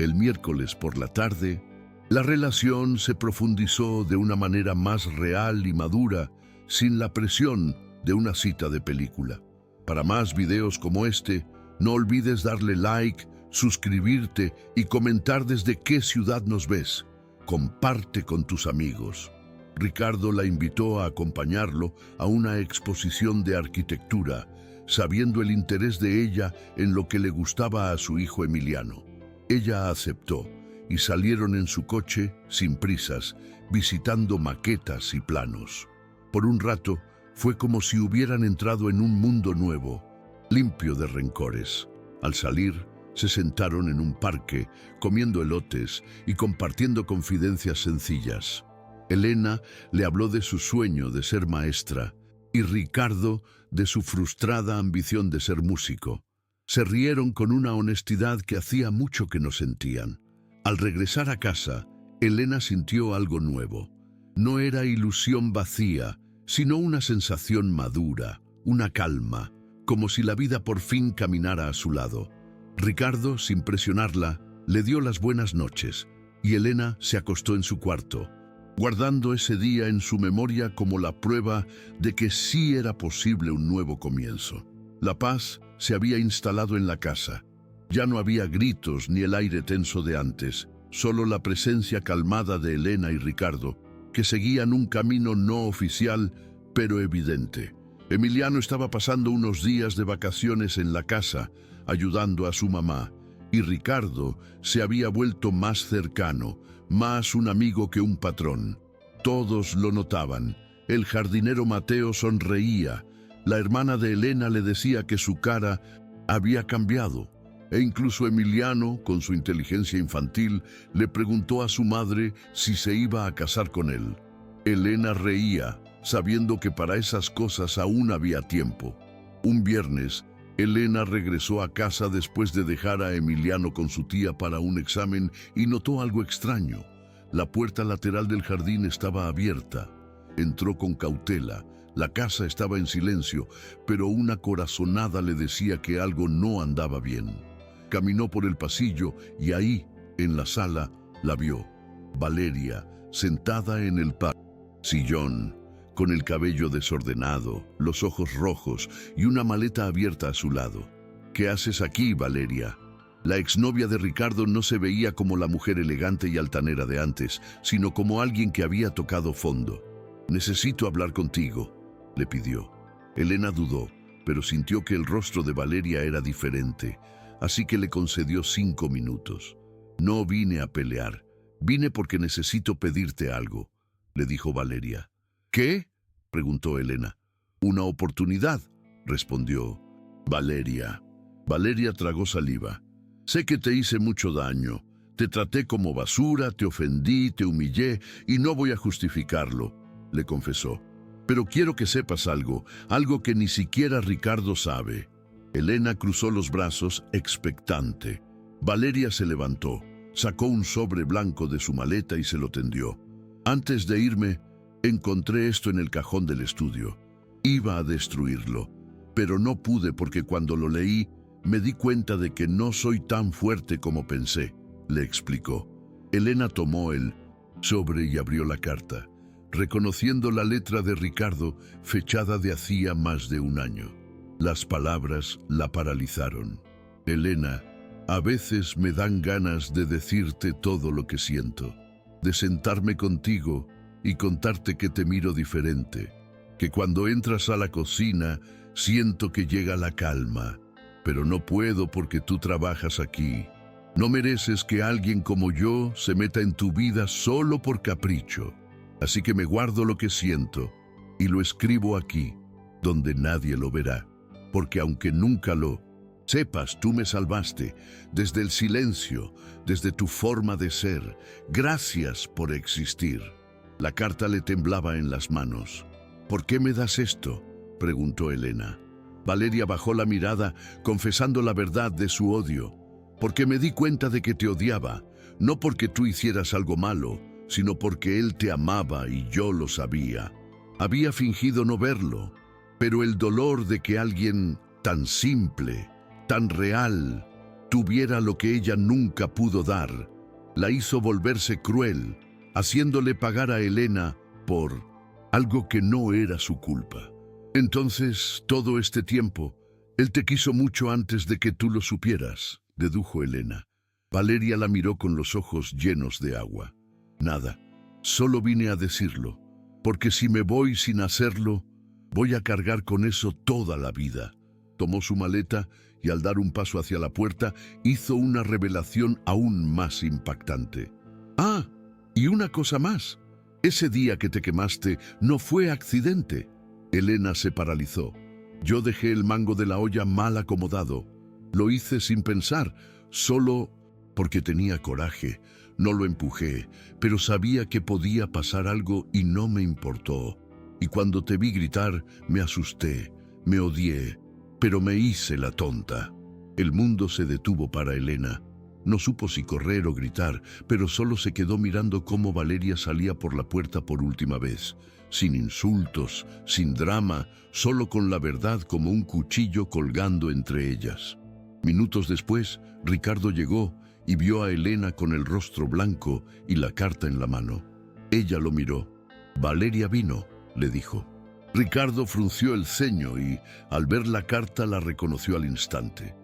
El miércoles por la tarde, la relación se profundizó de una manera más real y madura, sin la presión de una cita de película. Para más videos como este, no olvides darle like, suscribirte y comentar desde qué ciudad nos ves. Comparte con tus amigos. Ricardo la invitó a acompañarlo a una exposición de arquitectura, sabiendo el interés de ella en lo que le gustaba a su hijo Emiliano. Ella aceptó y salieron en su coche, sin prisas, visitando maquetas y planos. Por un rato, fue como si hubieran entrado en un mundo nuevo, limpio de rencores. Al salir, se sentaron en un parque, comiendo elotes y compartiendo confidencias sencillas. Elena le habló de su sueño de ser maestra y Ricardo de su frustrada ambición de ser músico. Se rieron con una honestidad que hacía mucho que no sentían. Al regresar a casa, Elena sintió algo nuevo. No era ilusión vacía, sino una sensación madura, una calma, como si la vida por fin caminara a su lado. Ricardo, sin presionarla, le dio las buenas noches y Elena se acostó en su cuarto, guardando ese día en su memoria como la prueba de que sí era posible un nuevo comienzo. La paz se había instalado en la casa. Ya no había gritos ni el aire tenso de antes, solo la presencia calmada de Elena y Ricardo, que seguían un camino no oficial, pero evidente. Emiliano estaba pasando unos días de vacaciones en la casa, ayudando a su mamá, y Ricardo se había vuelto más cercano, más un amigo que un patrón. Todos lo notaban. El jardinero Mateo sonreía. La hermana de Elena le decía que su cara había cambiado. E incluso Emiliano, con su inteligencia infantil, le preguntó a su madre si se iba a casar con él. Elena reía, sabiendo que para esas cosas aún había tiempo. Un viernes, Elena regresó a casa después de dejar a Emiliano con su tía para un examen y notó algo extraño. La puerta lateral del jardín estaba abierta. Entró con cautela. La casa estaba en silencio, pero una corazonada le decía que algo no andaba bien. Caminó por el pasillo y ahí, en la sala, la vio. Valeria, sentada en el sillón, con el cabello desordenado, los ojos rojos y una maleta abierta a su lado. ¿Qué haces aquí, Valeria? La exnovia de Ricardo no se veía como la mujer elegante y altanera de antes, sino como alguien que había tocado fondo. «Necesito hablar contigo», le pidió. Elena dudó, pero sintió que el rostro de Valeria era diferente, así que le concedió 5 minutos. «No vine a pelear, vine porque necesito pedirte algo», le dijo Valeria. «¿Qué?», preguntó Elena. «Una oportunidad», respondió Valeria. Valeria tragó saliva. «Sé que te hice mucho daño. Te traté como basura, te ofendí, te humillé y no voy a justificarlo», le confesó. «Pero quiero que sepas algo que ni siquiera Ricardo sabe». Elena cruzó los brazos, expectante. Valeria se levantó, sacó un sobre blanco de su maleta y se lo tendió. «Antes de irme, encontré esto en el cajón del estudio. Iba a destruirlo, pero no pude porque cuando lo leí, me di cuenta de que no soy tan fuerte como pensé», le explicó. Elena tomó el sobre y abrió la carta, reconociendo la letra de Ricardo, fechada de hacía más de un año. Las palabras la paralizaron. «Elena, a veces me dan ganas de decirte todo lo que siento, de sentarme contigo y contarte que te miro diferente, que cuando entras a la cocina siento que llega la calma, pero no puedo porque tú trabajas aquí. No mereces que alguien como yo se meta en tu vida solo por capricho. Así que me guardo lo que siento y lo escribo aquí, donde nadie lo verá, porque aunque nunca lo sepas, tú me salvaste desde el silencio, desde tu forma de ser. Gracias por existir». La carta le temblaba en las manos. «¿Por qué me das esto?», preguntó Elena. Valeria bajó la mirada, confesando la verdad de su odio. «Porque me di cuenta de que te odiaba, no porque tú hicieras algo malo, sino porque él te amaba y yo lo sabía. Había fingido no verlo, pero el dolor de que alguien tan simple, tan real, tuviera lo que ella nunca pudo dar. La hizo volverse cruel, haciéndole pagar a Elena por algo que no era su culpa. Entonces, todo este tiempo, él te quiso mucho antes de que tú lo supieras, dedujo Elena. Valeria la miró con los ojos llenos de agua. Nada, solo vine a decirlo, porque si me voy sin hacerlo, voy a cargar con eso toda la vida. Tomó su maleta y al dar un paso hacia la puerta, hizo una revelación aún más impactante. Ah, y una cosa más. Ese día que te quemaste no fue accidente. Elena se paralizó. Yo dejé el mango de la olla mal acomodado. Lo hice sin pensar, solo porque tenía coraje. No lo empujé, pero sabía que podía pasar algo y no me importó. Y cuando te vi gritar, me asusté, me odié, pero me hice la tonta. El mundo se detuvo para Elena. No supo si correr o gritar, pero solo se quedó mirando cómo Valeria salía por la puerta por última vez, sin insultos, sin drama, solo con la verdad como un cuchillo colgando entre ellas. Minutos después, Ricardo llegó y vio a Elena con el rostro blanco y la carta en la mano. Ella lo miró. «Valeria vino», le dijo. Ricardo frunció el ceño y, al ver la carta, la reconoció al instante.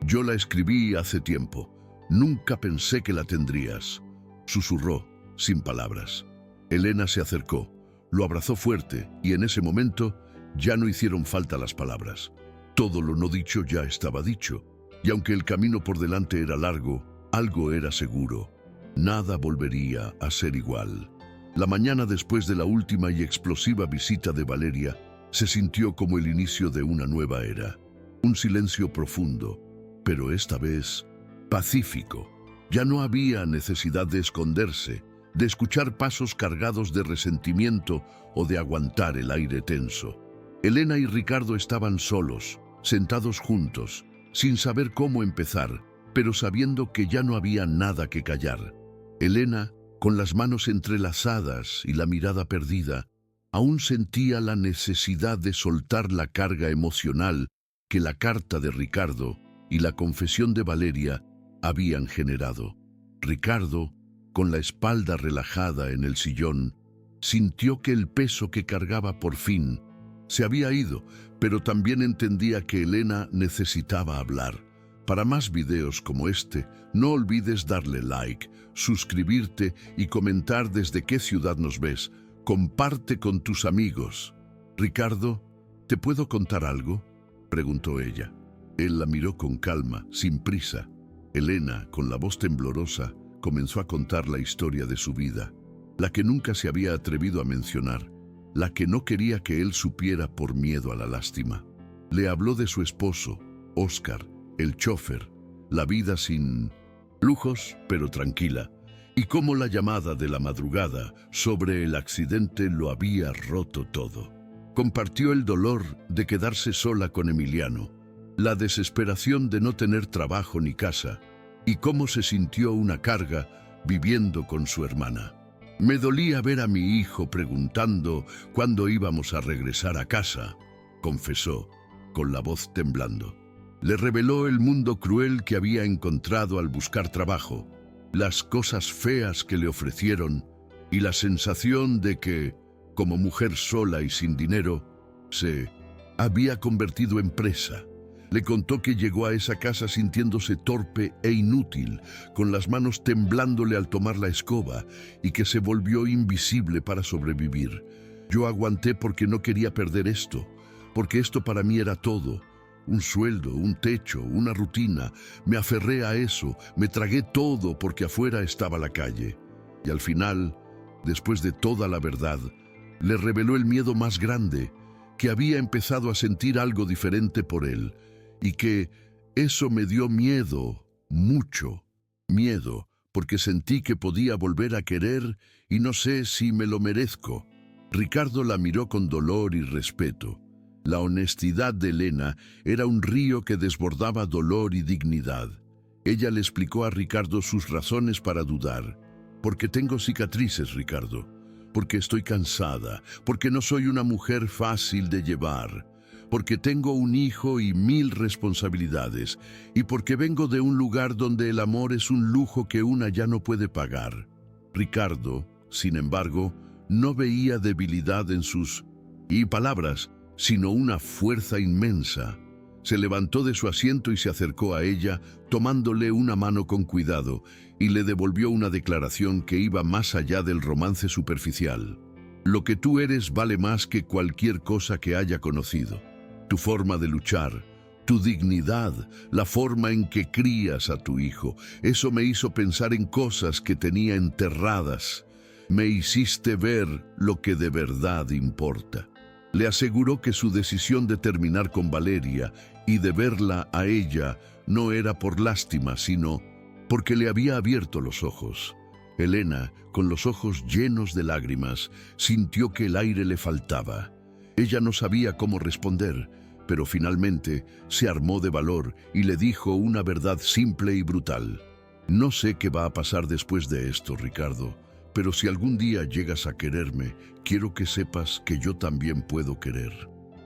«Yo la escribí hace tiempo. Nunca pensé que la tendrías», susurró, sin palabras. Elena se acercó, lo abrazó fuerte y en ese momento ya no hicieron falta las palabras. Todo lo no dicho ya estaba dicho, y aunque el camino por delante era largo, algo era seguro. Nada volvería a ser igual. La mañana después de la última y explosiva visita de Valeria, se sintió como el inicio de una nueva era. Un silencio profundo, pero esta vez pacífico. Ya no había necesidad de esconderse, de escuchar pasos cargados de resentimiento o de aguantar el aire tenso. Elena y Ricardo estaban solos, sentados juntos, sin saber cómo empezar, pero sabiendo que ya no había nada que callar. Elena, con las manos entrelazadas y la mirada perdida, aún sentía la necesidad de soltar la carga emocional que la carta de Ricardo y la confesión de Valeria habían generado. Ricardo, con la espalda relajada en el sillón, sintió que el peso que cargaba por fin se había ido, pero también entendía que Elena necesitaba hablar. Para más videos como este, no olvides darle like, suscribirte y comentar desde qué ciudad nos ves. Comparte con tus amigos. «Ricardo, ¿te puedo contar algo?», preguntó ella. Él la miró con calma, sin prisa. Elena, con la voz temblorosa, comenzó a contar la historia de su vida, la que nunca se había atrevido a mencionar, la que no quería que él supiera por miedo a la lástima. Le habló de su esposo, Óscar, el chofer, la vida sin lujos, pero tranquila, y cómo la llamada de la madrugada sobre el accidente lo había roto todo. Compartió el dolor de quedarse sola con Emiliano, la desesperación de no tener trabajo ni casa, y cómo se sintió una carga viviendo con su hermana. «Me dolía ver a mi hijo preguntando cuándo íbamos a regresar a casa», confesó, con la voz temblando. Le reveló el mundo cruel que había encontrado al buscar trabajo, las cosas feas que le ofrecieron y la sensación de que, como mujer sola y sin dinero, se había convertido en presa. Le contó que llegó a esa casa sintiéndose torpe e inútil, con las manos temblándole al tomar la escoba, y que se volvió invisible para sobrevivir. «Yo aguanté porque no quería perder esto, porque esto para mí era todo. Un sueldo, un techo, una rutina. Me aferré a eso, me tragué todo porque afuera estaba la calle». Y al final, después de toda la verdad, le reveló el miedo más grande, que había empezado a sentir algo diferente por él, y que eso me dio miedo, mucho miedo, porque sentí que podía volver a querer y no sé si me lo merezco. Ricardo la miró con dolor y respeto. La honestidad de Elena era un río que desbordaba dolor y dignidad. Ella le explicó a Ricardo sus razones para dudar. «Porque tengo cicatrices, Ricardo. Porque estoy cansada. Porque no soy una mujer fácil de llevar. porque tengo un hijo y 1000 responsabilidades, y porque vengo de un lugar donde el amor es un lujo que una ya no puede pagar. Ricardo, sin embargo, no veía debilidad en sus palabras, sino una fuerza inmensa. Se levantó de su asiento y se acercó a ella, tomándole una mano con cuidado, y le devolvió una declaración que iba más allá del romance superficial. Lo que tú eres vale más que cualquier cosa que haya conocido. Tu forma de luchar, tu dignidad, la forma en que crías a tu hijo, eso me hizo pensar en cosas que tenía enterradas. Me hiciste ver lo que de verdad importa. Le aseguró que su decisión de terminar con Valeria y de verla a ella no era por lástima, sino porque le había abierto los ojos. Elena, con los ojos llenos de lágrimas, sintió que el aire le faltaba. Ella no sabía cómo responder, pero finalmente se armó de valor y le dijo una verdad simple y brutal. No sé qué va a pasar después de esto, Ricardo, pero si algún día llegas a quererme, quiero que sepas que yo también puedo querer.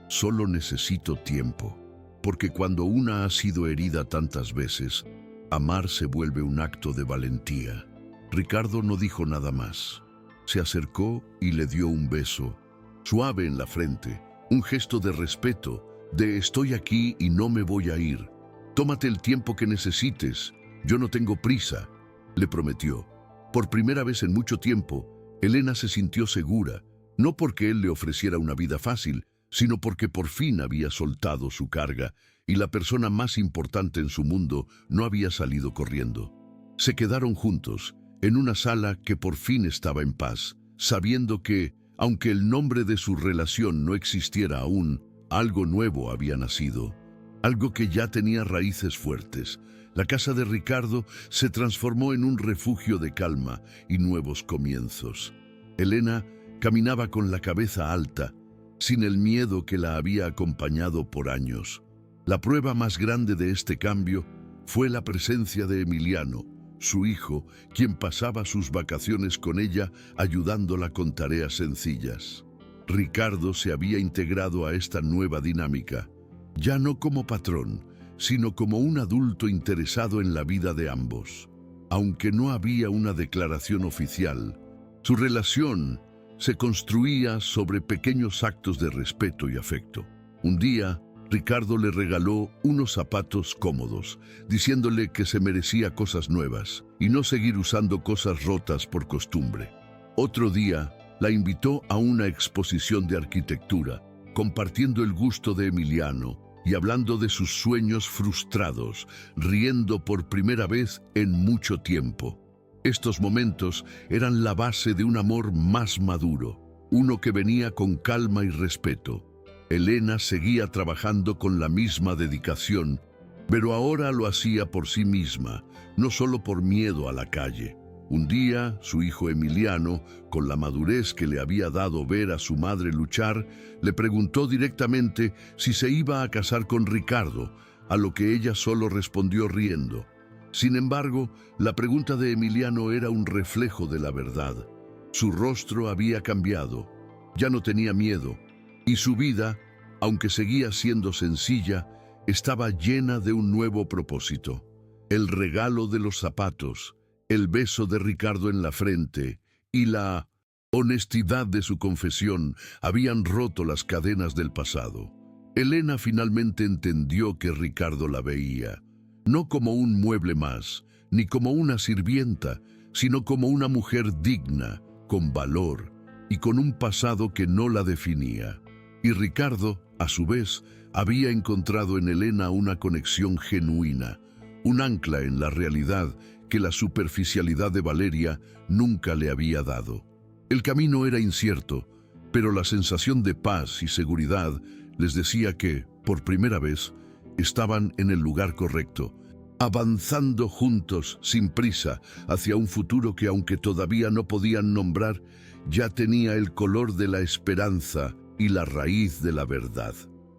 Solo necesito tiempo, porque cuando una ha sido herida tantas veces, amar se vuelve un acto de valentía. Ricardo no dijo nada más. Se acercó y le dio un beso, suave en la frente, un gesto de respeto, de estoy aquí y no me voy a ir. Tómate el tiempo que necesites, yo no tengo prisa, le prometió. Por primera vez en mucho tiempo, Elena se sintió segura, no porque él le ofreciera una vida fácil, sino porque por fin había soltado su carga y la persona más importante en su mundo no había salido corriendo. Se quedaron juntos, en una sala que por fin estaba en paz, sabiendo que, aunque el nombre de su relación no existiera aún, algo nuevo había nacido, algo que ya tenía raíces fuertes. La casa de Ricardo se transformó en un refugio de calma y nuevos comienzos. Elena caminaba con la cabeza alta, sin el miedo que la había acompañado por años. La prueba más grande de este cambio fue la presencia de Emiliano, su hijo, quien pasaba sus vacaciones con ella, ayudándola con tareas sencillas. Ricardo se había integrado a esta nueva dinámica, ya no como patrón, sino como un adulto interesado en la vida de ambos. Aunque no había una declaración oficial, su relación se construía sobre pequeños actos de respeto y afecto. Un día, Ricardo le regaló unos zapatos cómodos, diciéndole que se merecía cosas nuevas y no seguir usando cosas rotas por costumbre. Otro día, la invitó a una exposición de arquitectura, compartiendo el gusto de Emiliano y hablando de sus sueños frustrados, riendo por primera vez en mucho tiempo. Estos momentos eran la base de un amor más maduro, uno que venía con calma y respeto. Elena seguía trabajando con la misma dedicación, pero ahora lo hacía por sí misma, no solo por miedo a la calle. Un día, su hijo Emiliano, con la madurez que le había dado ver a su madre luchar, le preguntó directamente si se iba a casar con Ricardo, a lo que ella solo respondió riendo. Sin embargo, la pregunta de Emiliano era un reflejo de la verdad. Su rostro había cambiado, ya no tenía miedo, y su vida, aunque seguía siendo sencilla, estaba llena de un nuevo propósito. El regalo de los zapatos, el beso de Ricardo en la frente y la honestidad de su confesión habían roto las cadenas del pasado. Elena finalmente entendió que Ricardo la veía, no como un mueble más, ni como una sirvienta, sino como una mujer digna, con valor y con un pasado que no la definía. Y Ricardo, a su vez, había encontrado en Elena una conexión genuina, un ancla en la realidad que la superficialidad de Valeria nunca le había dado. El camino era incierto, pero la sensación de paz y seguridad les decía que, por primera vez, estaban en el lugar correcto, avanzando juntos, sin prisa, hacia un futuro que, aunque todavía no podían nombrar, ya tenía el color de la esperanza y la raíz de la verdad.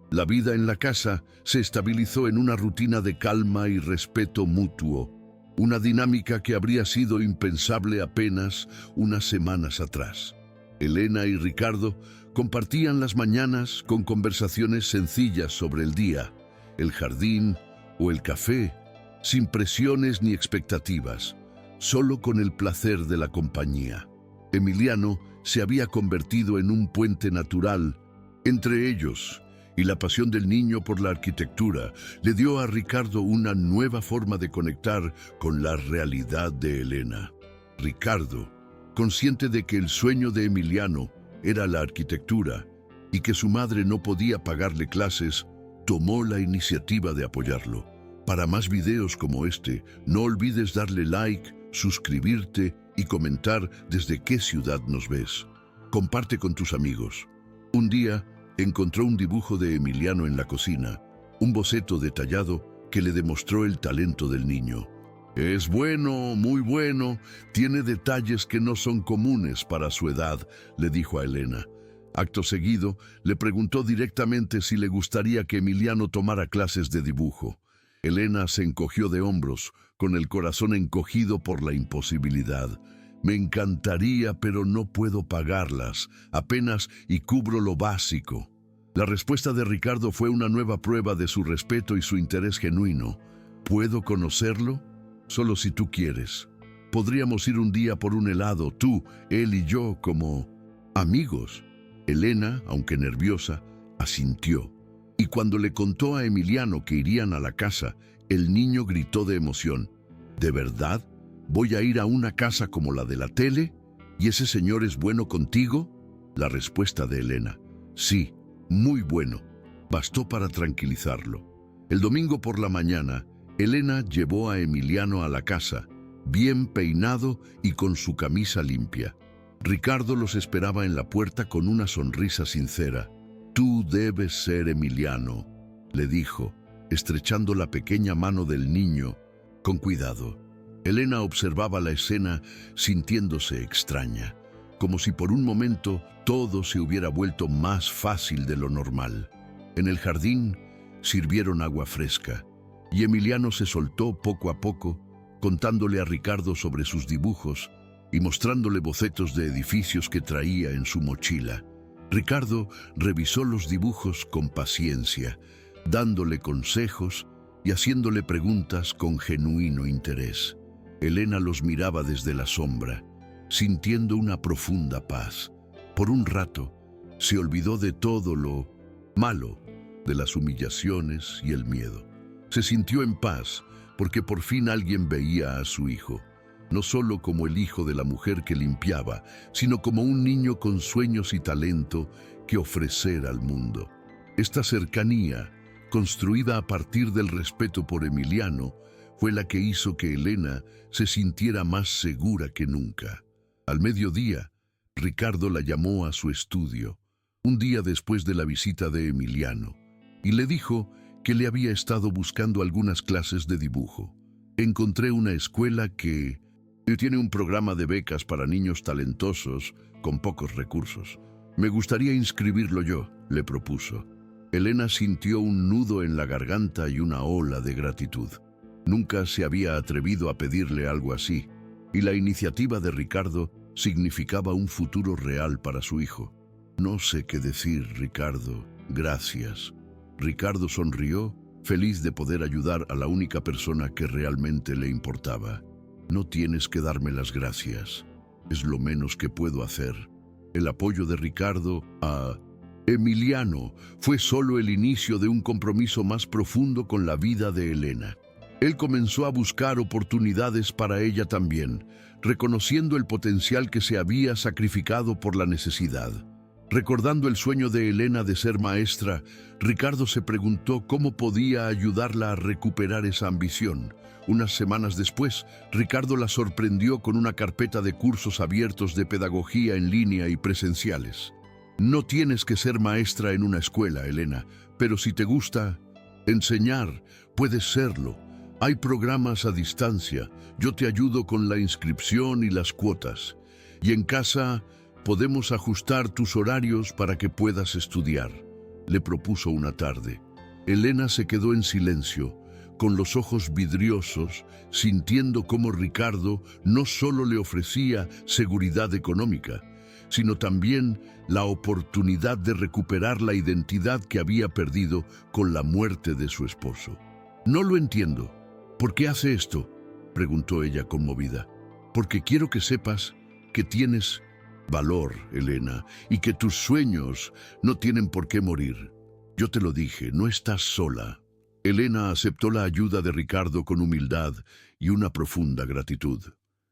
La vida en la casa se estabilizó en una rutina de calma y respeto mutuo, una dinámica que habría sido impensable apenas unas semanas atrás. Elena y Ricardo Compartían las mañanas con conversaciones sencillas sobre el día, el jardín o el café, sin presiones ni expectativas, solo con el placer de la compañía. Emiliano se había convertido en un puente natural entre ellos, y la pasión del niño por la arquitectura le dio a Ricardo una nueva forma de conectar con la realidad de Elena. Ricardo, consciente de que el sueño de Emiliano era la arquitectura y que su madre no podía pagarle clases, tomó la iniciativa de apoyarlo. Para más videos como este, no olvides darle like, suscribirte y comentar desde qué ciudad nos ves. Comparte con tus amigos. Un día, encontró un dibujo de Emiliano en la cocina, un boceto detallado que le demostró el talento del niño. Es bueno, muy bueno, tiene detalles que no son comunes para su edad, le dijo a Elena. Acto seguido, le preguntó directamente si le gustaría que Emiliano tomara clases de dibujo. Elena se encogió de hombros, con el corazón encogido por la imposibilidad. Me encantaría, pero no puedo pagarlas, apenas y cubro lo básico. La respuesta de Ricardo fue una nueva prueba de su respeto y su interés genuino. ¿Puedo conocerlo? Solo si tú quieres. Podríamos ir un día por un helado, tú, él y yo, como amigos. Elena, aunque nerviosa, asintió. Y cuando le contó a Emiliano que irían a la casa, el niño gritó de emoción. ¿De verdad? ¿Voy a ir a una casa como la de la tele? ¿Y ese señor es bueno contigo? La respuesta de Elena. Sí, muy bueno. Bastó para tranquilizarlo. El domingo por la mañana, Elena llevó a Emiliano a la casa, bien peinado y con su camisa limpia. Ricardo los esperaba en la puerta con una sonrisa sincera. Tú debes ser Emiliano, le dijo, estrechando la pequeña mano del niño con cuidado. Elena observaba la escena sintiéndose extraña, como si por un momento todo se hubiera vuelto más fácil de lo normal. En el jardín sirvieron agua fresca, y Emiliano se soltó poco a poco, contándole a Ricardo sobre sus dibujos y mostrándole bocetos de edificios que traía en su mochila. Ricardo revisó los dibujos con paciencia, dándole consejos y haciéndole preguntas con genuino interés. Elena los miraba desde la sombra, sintiendo una profunda paz. Por un rato, se olvidó de todo lo malo, de las humillaciones y el miedo. Se sintió en paz porque por fin alguien veía a su hijo, no solo como el hijo de la mujer que limpiaba, sino como un niño con sueños y talento que ofrecer al mundo. Esta cercanía, construida a partir del respeto por Emiliano, fue la que hizo que Elena se sintiera más segura que nunca. Al mediodía, Ricardo la llamó a su estudio, un día después de la visita de Emiliano, y le dijo que le había estado buscando algunas clases de dibujo. Encontré una escuela que tiene un programa de becas para niños talentosos con pocos recursos. Me gustaría inscribirlo yo, le propuso. Elena sintió un nudo en la garganta y una ola de gratitud. Nunca se había atrevido a pedirle algo así, y la iniciativa de Ricardo significaba un futuro real para su hijo. No sé qué decir, Ricardo. Gracias. Ricardo sonrió, feliz de poder ayudar a la única persona que realmente le importaba. No tienes que darme las gracias. Es lo menos que puedo hacer. El apoyo de Ricardo a Emiliano fue solo el inicio de un compromiso más profundo con la vida de Elena. Él comenzó a buscar oportunidades para ella también, reconociendo el potencial que se había sacrificado por la necesidad. Recordando el sueño de Elena de ser maestra, Ricardo se preguntó cómo podía ayudarla a recuperar esa ambición. Unas semanas después, Ricardo la sorprendió con una carpeta de cursos abiertos de pedagogía en línea y presenciales. No tienes que ser maestra en una escuela, Elena, pero si te gusta enseñar, puedes serlo. Hay programas a distancia, yo te ayudo con la inscripción y las cuotas. Y en casa podemos ajustar tus horarios para que puedas estudiar, le propuso una tarde. Elena se quedó en silencio, con los ojos vidriosos, sintiendo cómo Ricardo no solo le ofrecía seguridad económica, sino también la oportunidad de recuperar la identidad que había perdido con la muerte de su esposo. «No lo entiendo. ¿Por qué hace esto?», preguntó ella conmovida. «Porque quiero que sepas que tienes valor, Elena, y que tus sueños no tienen por qué morir. Yo te lo dije, no estás sola». Elena aceptó la ayuda de Ricardo con humildad y una profunda gratitud.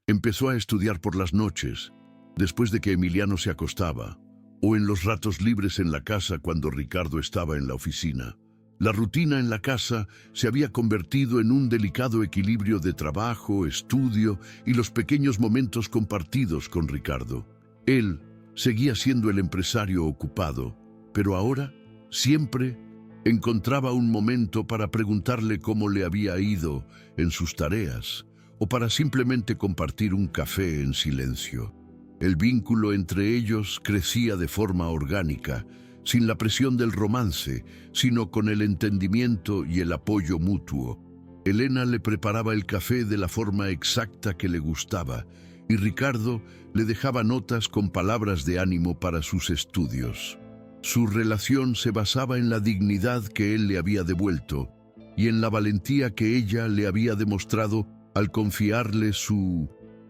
Empezó a estudiar por las noches, después de que Emiliano se acostaba, o en los ratos libres en la casa cuando Ricardo estaba en la oficina. La rutina en la casa se había convertido en un delicado equilibrio de trabajo, estudio y los pequeños momentos compartidos con Ricardo. Él seguía siendo el empresario ocupado, pero ahora siempre encontraba un momento para preguntarle cómo le había ido en sus tareas o para simplemente compartir un café en silencio. El vínculo entre ellos crecía de forma orgánica, sin la presión del romance, sino con el entendimiento y el apoyo mutuo. Elena le preparaba el café de la forma exacta que le gustaba, y Ricardo le dejaba notas con palabras de ánimo para sus estudios. Su relación se basaba en la dignidad que él le había devuelto y en la valentía que ella le había demostrado al confiarle su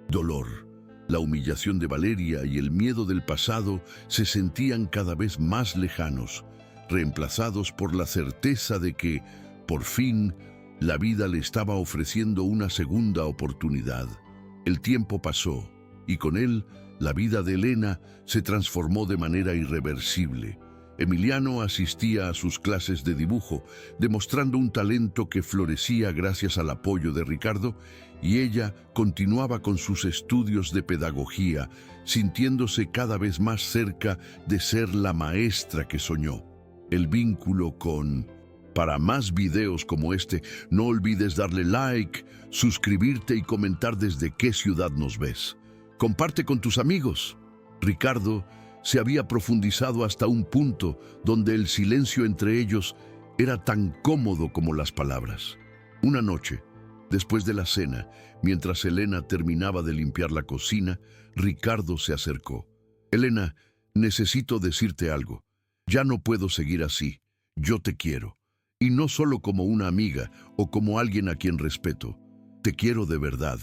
dolor. La humillación de Valeria y el miedo del pasado se sentían cada vez más lejanos, reemplazados por la certeza de que, por fin, la vida le estaba ofreciendo una segunda oportunidad. El tiempo pasó, y con él, la vida de Elena se transformó de manera irreversible. Emiliano asistía a sus clases de dibujo, demostrando un talento que florecía gracias al apoyo de Ricardo, y ella continuaba con sus estudios de pedagogía, sintiéndose cada vez más cerca de ser la maestra que soñó. El vínculo con... Para más videos como este, no olvides darle like, suscribirte y comentar desde qué ciudad nos ves. Comparte con tus amigos. Ricardo se había profundizado hasta un punto donde el silencio entre ellos era tan cómodo como las palabras. Una noche, después de la cena, mientras Elena terminaba de limpiar la cocina, Ricardo se acercó. «Elena, necesito decirte algo. Ya no puedo seguir así. Yo te quiero. Y no solo como una amiga o como alguien a quien respeto. Te quiero de verdad»,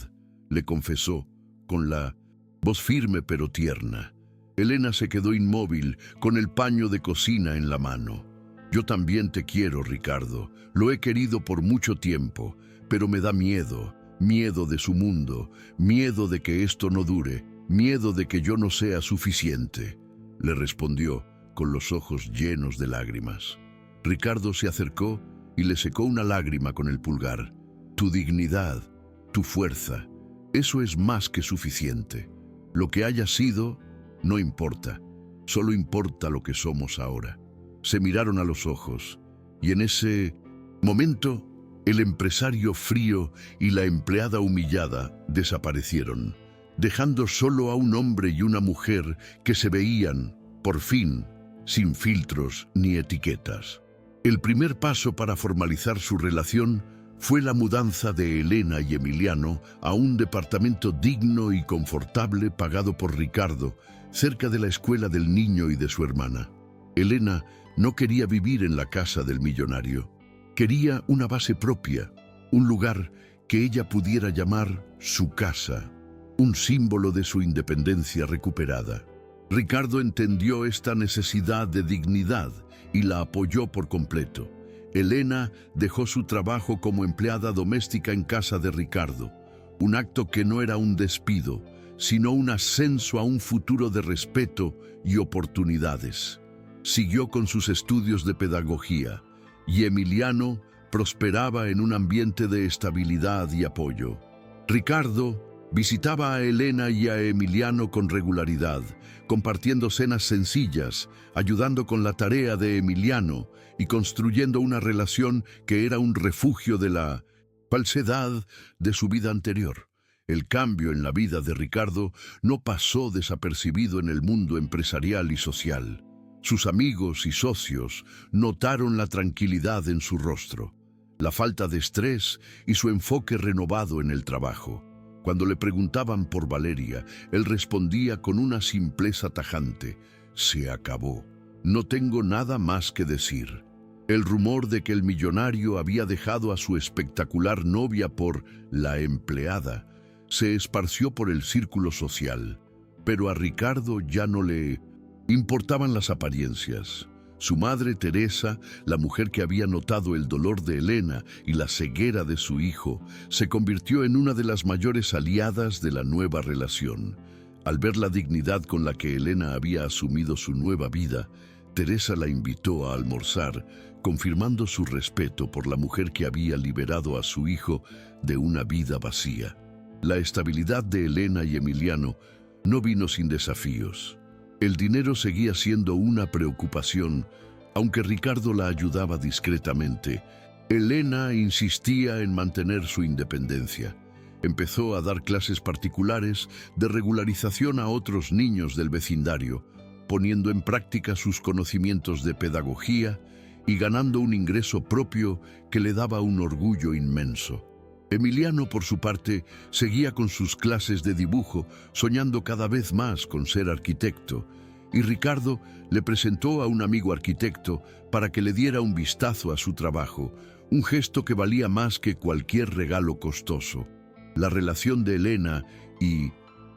le confesó, con la voz firme pero tierna. Elena se quedó inmóvil, con el paño de cocina en la mano. «Yo también te quiero, Ricardo. Lo he querido por mucho tiempo, pero me da miedo. Miedo de su mundo, miedo de que esto no dure, miedo de que yo no sea suficiente», le respondió, con los ojos llenos de lágrimas. Ricardo se acercó y le secó una lágrima con el pulgar. «Tu dignidad, tu fuerza, eso es más que suficiente. Lo que haya sido, no importa. Solo importa lo que somos ahora». Se miraron a los ojos, y en ese momento, el empresario frío y la empleada humillada desaparecieron, dejando solo a un hombre y una mujer que se veían, por fin, sin filtros ni etiquetas. El primer paso para formalizar su relación fue la mudanza de Elena y Emiliano a un departamento digno y confortable pagado por Ricardo, cerca de la escuela del niño y de su hermana. Elena no quería vivir en la casa del millonario. Quería una base propia, un lugar que ella pudiera llamar su casa, un símbolo de su independencia recuperada. Ricardo entendió esta necesidad de dignidad y la apoyó por completo. Elena dejó su trabajo como empleada doméstica en casa de Ricardo, un acto que no era un despido, sino un ascenso a un futuro de respeto y oportunidades. Siguió con sus estudios de pedagogía, y Emiliano prosperaba en un ambiente de estabilidad y apoyo. Ricardo visitaba a Elena y a Emiliano con regularidad, compartiendo cenas sencillas, ayudando con la tarea de Emiliano y construyendo una relación que era un refugio de la falsedad de su vida anterior. El cambio en la vida de Ricardo no pasó desapercibido en el mundo empresarial y social. Sus amigos y socios notaron la tranquilidad en su rostro, la falta de estrés y su enfoque renovado en el trabajo. Cuando le preguntaban por Valeria, él respondía con una simpleza tajante: se acabó. No tengo nada más que decir. El rumor de que el millonario había dejado a su espectacular novia por la empleada se esparció por el círculo social, pero a Ricardo ya no le importaban las apariencias. Su madre Teresa, la mujer que había notado el dolor de Elena y la ceguera de su hijo, se convirtió en una de las mayores aliadas de la nueva relación. Al ver la dignidad con la que Elena había asumido su nueva vida, Teresa la invitó a almorzar, confirmando su respeto por la mujer que había liberado a su hijo de una vida vacía. La estabilidad de Elena y Emiliano no vino sin desafíos. El dinero seguía siendo una preocupación, aunque Ricardo la ayudaba discretamente. Elena insistía en mantener su independencia. Empezó a dar clases particulares de regularización a otros niños del vecindario, poniendo en práctica sus conocimientos de pedagogía y ganando un ingreso propio que le daba un orgullo inmenso. Emiliano, por su parte, seguía con sus clases de dibujo, soñando cada vez más con ser arquitecto, y Ricardo le presentó a un amigo arquitecto para que le diera un vistazo a su trabajo, un gesto que valía más que cualquier regalo costoso. La relación de Elena y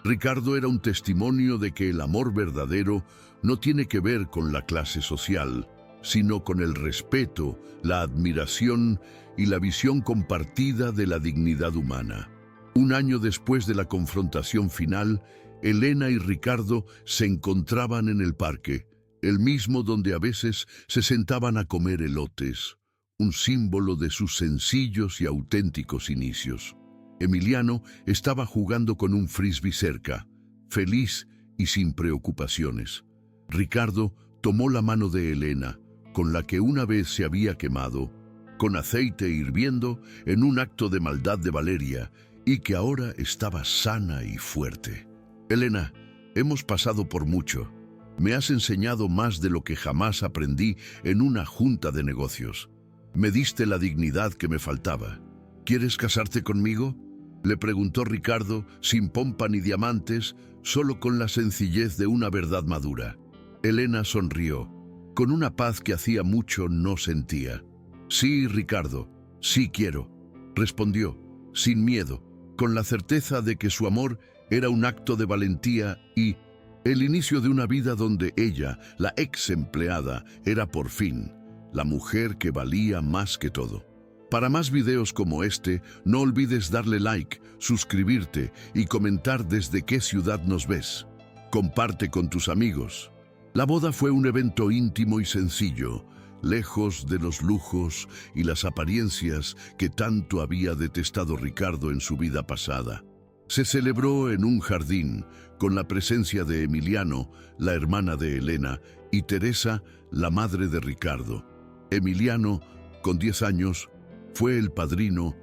Ricardo era un testimonio de que el amor verdadero no tiene que ver con la clase social, sino con el respeto, la admiración y la visión compartida de la dignidad humana. Un año después de la confrontación final, Elena y Ricardo se encontraban en el parque, el mismo donde a veces se sentaban a comer elotes, un símbolo de sus sencillos y auténticos inicios. Emiliano estaba jugando con un frisbee cerca, feliz y sin preocupaciones. Ricardo tomó la mano de Elena, con la que una vez se había quemado, con aceite hirviendo en un acto de maldad de Valeria, y que ahora estaba sana y fuerte. Elena, hemos pasado por mucho. Me has enseñado más de lo que jamás aprendí en una junta de negocios. Me diste la dignidad que me faltaba. ¿Quieres casarte conmigo?, le preguntó Ricardo, sin pompa ni diamantes, solo con la sencillez de una verdad madura. Elena sonrió, con una paz que hacía mucho no sentía. Sí, Ricardo, sí quiero, respondió, sin miedo, con la certeza de que su amor era un acto de valentía y el inicio de una vida donde ella, la ex empleada, era por fin la mujer que valía más que todo. Para más videos como este, no olvides darle like, suscribirte y comentar desde qué ciudad nos ves. Comparte con tus amigos. La boda fue un evento íntimo y sencillo, lejos de los lujos y las apariencias que tanto había detestado Ricardo en su vida pasada. Se celebró en un jardín, con la presencia de Emiliano, la hermana de Elena, y Teresa, la madre de Ricardo. Emiliano, con 10 años, fue el padrino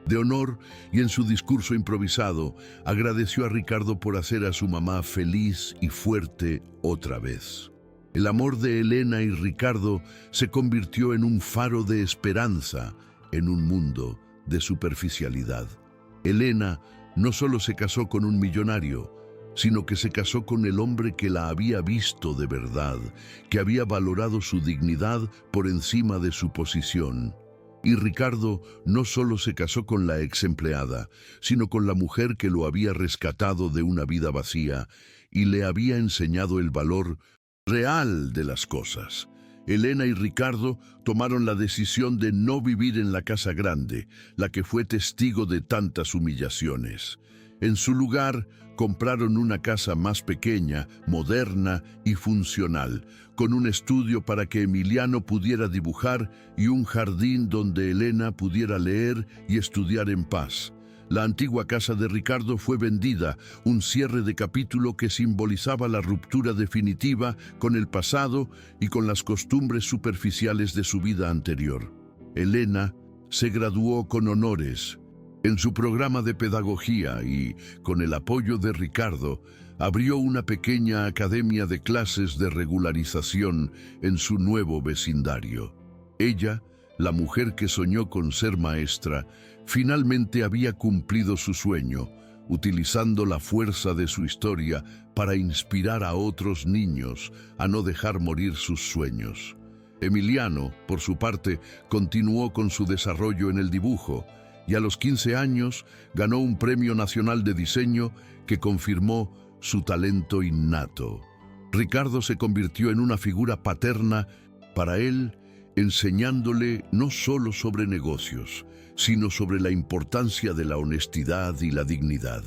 de honor y en su discurso improvisado agradeció a Ricardo por hacer a su mamá feliz y fuerte otra vez. El amor de Elena y Ricardo se convirtió en un faro de esperanza en un mundo de superficialidad. Elena no solo se casó con un millonario, sino que se casó con el hombre que la había visto de verdad, que había valorado su dignidad por encima de su posición. Y Ricardo no solo se casó con la ex empleada, sino con la mujer que lo había rescatado de una vida vacía y le había enseñado el valor real de las cosas. Elena y Ricardo tomaron la decisión de no vivir en la casa grande, la que fue testigo de tantas humillaciones. En su lugar, compraron una casa más pequeña, moderna y funcional, con un estudio para que Emiliano pudiera dibujar y un jardín donde Elena pudiera leer y estudiar en paz. La antigua casa de Ricardo fue vendida, un cierre de capítulo que simbolizaba la ruptura definitiva con el pasado y con las costumbres superficiales de su vida anterior. Elena se graduó con honores en su programa de pedagogía y, con el apoyo de Ricardo, abrió una pequeña academia de clases de regularización en su nuevo vecindario. Ella, la mujer que soñó con ser maestra, finalmente había cumplido su sueño, utilizando la fuerza de su historia para inspirar a otros niños a no dejar morir sus sueños. Emiliano, por su parte, continuó con su desarrollo en el dibujo y a los 15 años ganó un premio nacional de diseño que confirmó su talento innato. Ricardo se convirtió en una figura paterna para él, enseñándole no solo sobre negocios, sino sobre la importancia de la honestidad y la dignidad.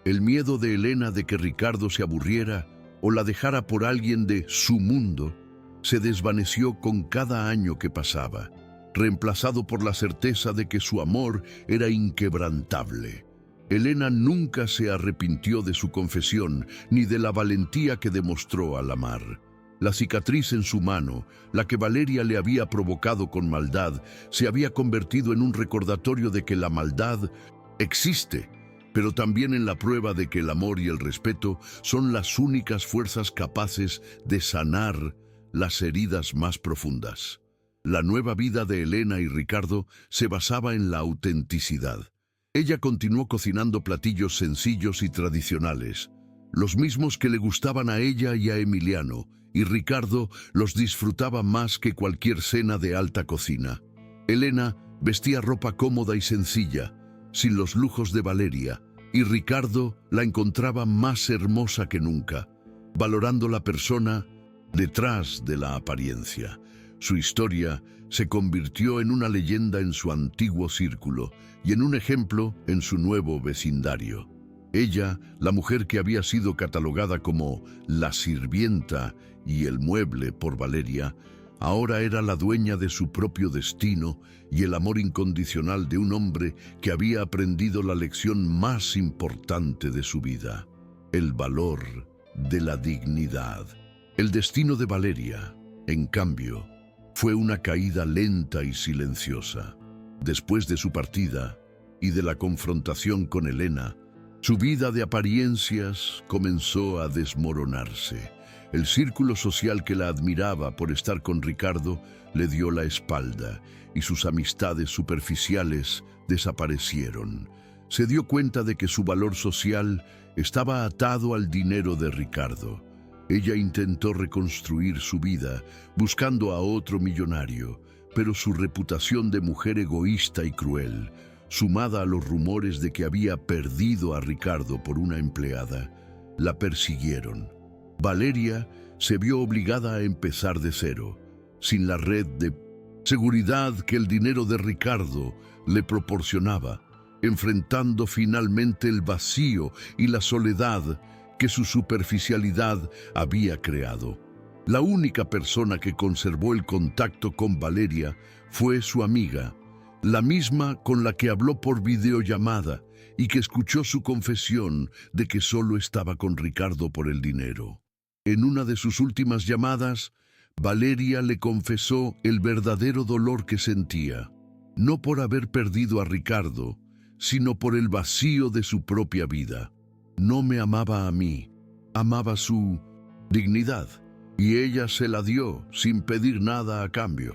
El miedo de Elena de que Ricardo se aburriera o la dejara por alguien de su mundo se desvaneció con cada año que pasaba, reemplazado por la certeza de que su amor era inquebrantable. Elena nunca se arrepintió de su confesión ni de la valentía que demostró al amar. La cicatriz en su mano, la que Valeria le había provocado con maldad, se había convertido en un recordatorio de que la maldad existe, pero también en la prueba de que el amor y el respeto son las únicas fuerzas capaces de sanar las heridas más profundas. La nueva vida de Elena y Ricardo se basaba en la autenticidad. Ella continuó cocinando platillos sencillos y tradicionales, los mismos que le gustaban a ella y a Emiliano, y Ricardo los disfrutaba más que cualquier cena de alta cocina. Elena vestía ropa cómoda y sencilla, sin los lujos de Valeria, y Ricardo la encontraba más hermosa que nunca, valorando la persona detrás de la apariencia. Su historia se convirtió en una leyenda en su antiguo círculo y en un ejemplo en su nuevo vecindario. Ella, la mujer que había sido catalogada como la sirvienta y el mueble por Valeria, ahora era la dueña de su propio destino y el amor incondicional de un hombre que había aprendido la lección más importante de su vida: el valor de la dignidad. El destino de Valeria, en cambio, fue una caída lenta y silenciosa. Después de su partida y de la confrontación con Elena, su vida de apariencias comenzó a desmoronarse. El círculo social que la admiraba por estar con Ricardo le dio la espalda y sus amistades superficiales desaparecieron. Se dio cuenta de que su valor social estaba atado al dinero de Ricardo. Ella intentó reconstruir su vida buscando a otro millonario, pero su reputación de mujer egoísta y cruel, sumada a los rumores de que había perdido a Ricardo por una empleada, la persiguieron. Valeria se vio obligada a empezar de cero, sin la red de seguridad que el dinero de Ricardo le proporcionaba, enfrentando finalmente el vacío y la soledad que su superficialidad había creado. La única persona que conservó el contacto con Valeria fue su amiga, la misma con la que habló por videollamada y que escuchó su confesión de que solo estaba con Ricardo por el dinero. En una de sus últimas llamadas, Valeria le confesó el verdadero dolor que sentía, no por haber perdido a Ricardo, sino por el vacío de su propia vida. No me amaba a mí, amaba su dignidad, y ella se la dio sin pedir nada a cambio.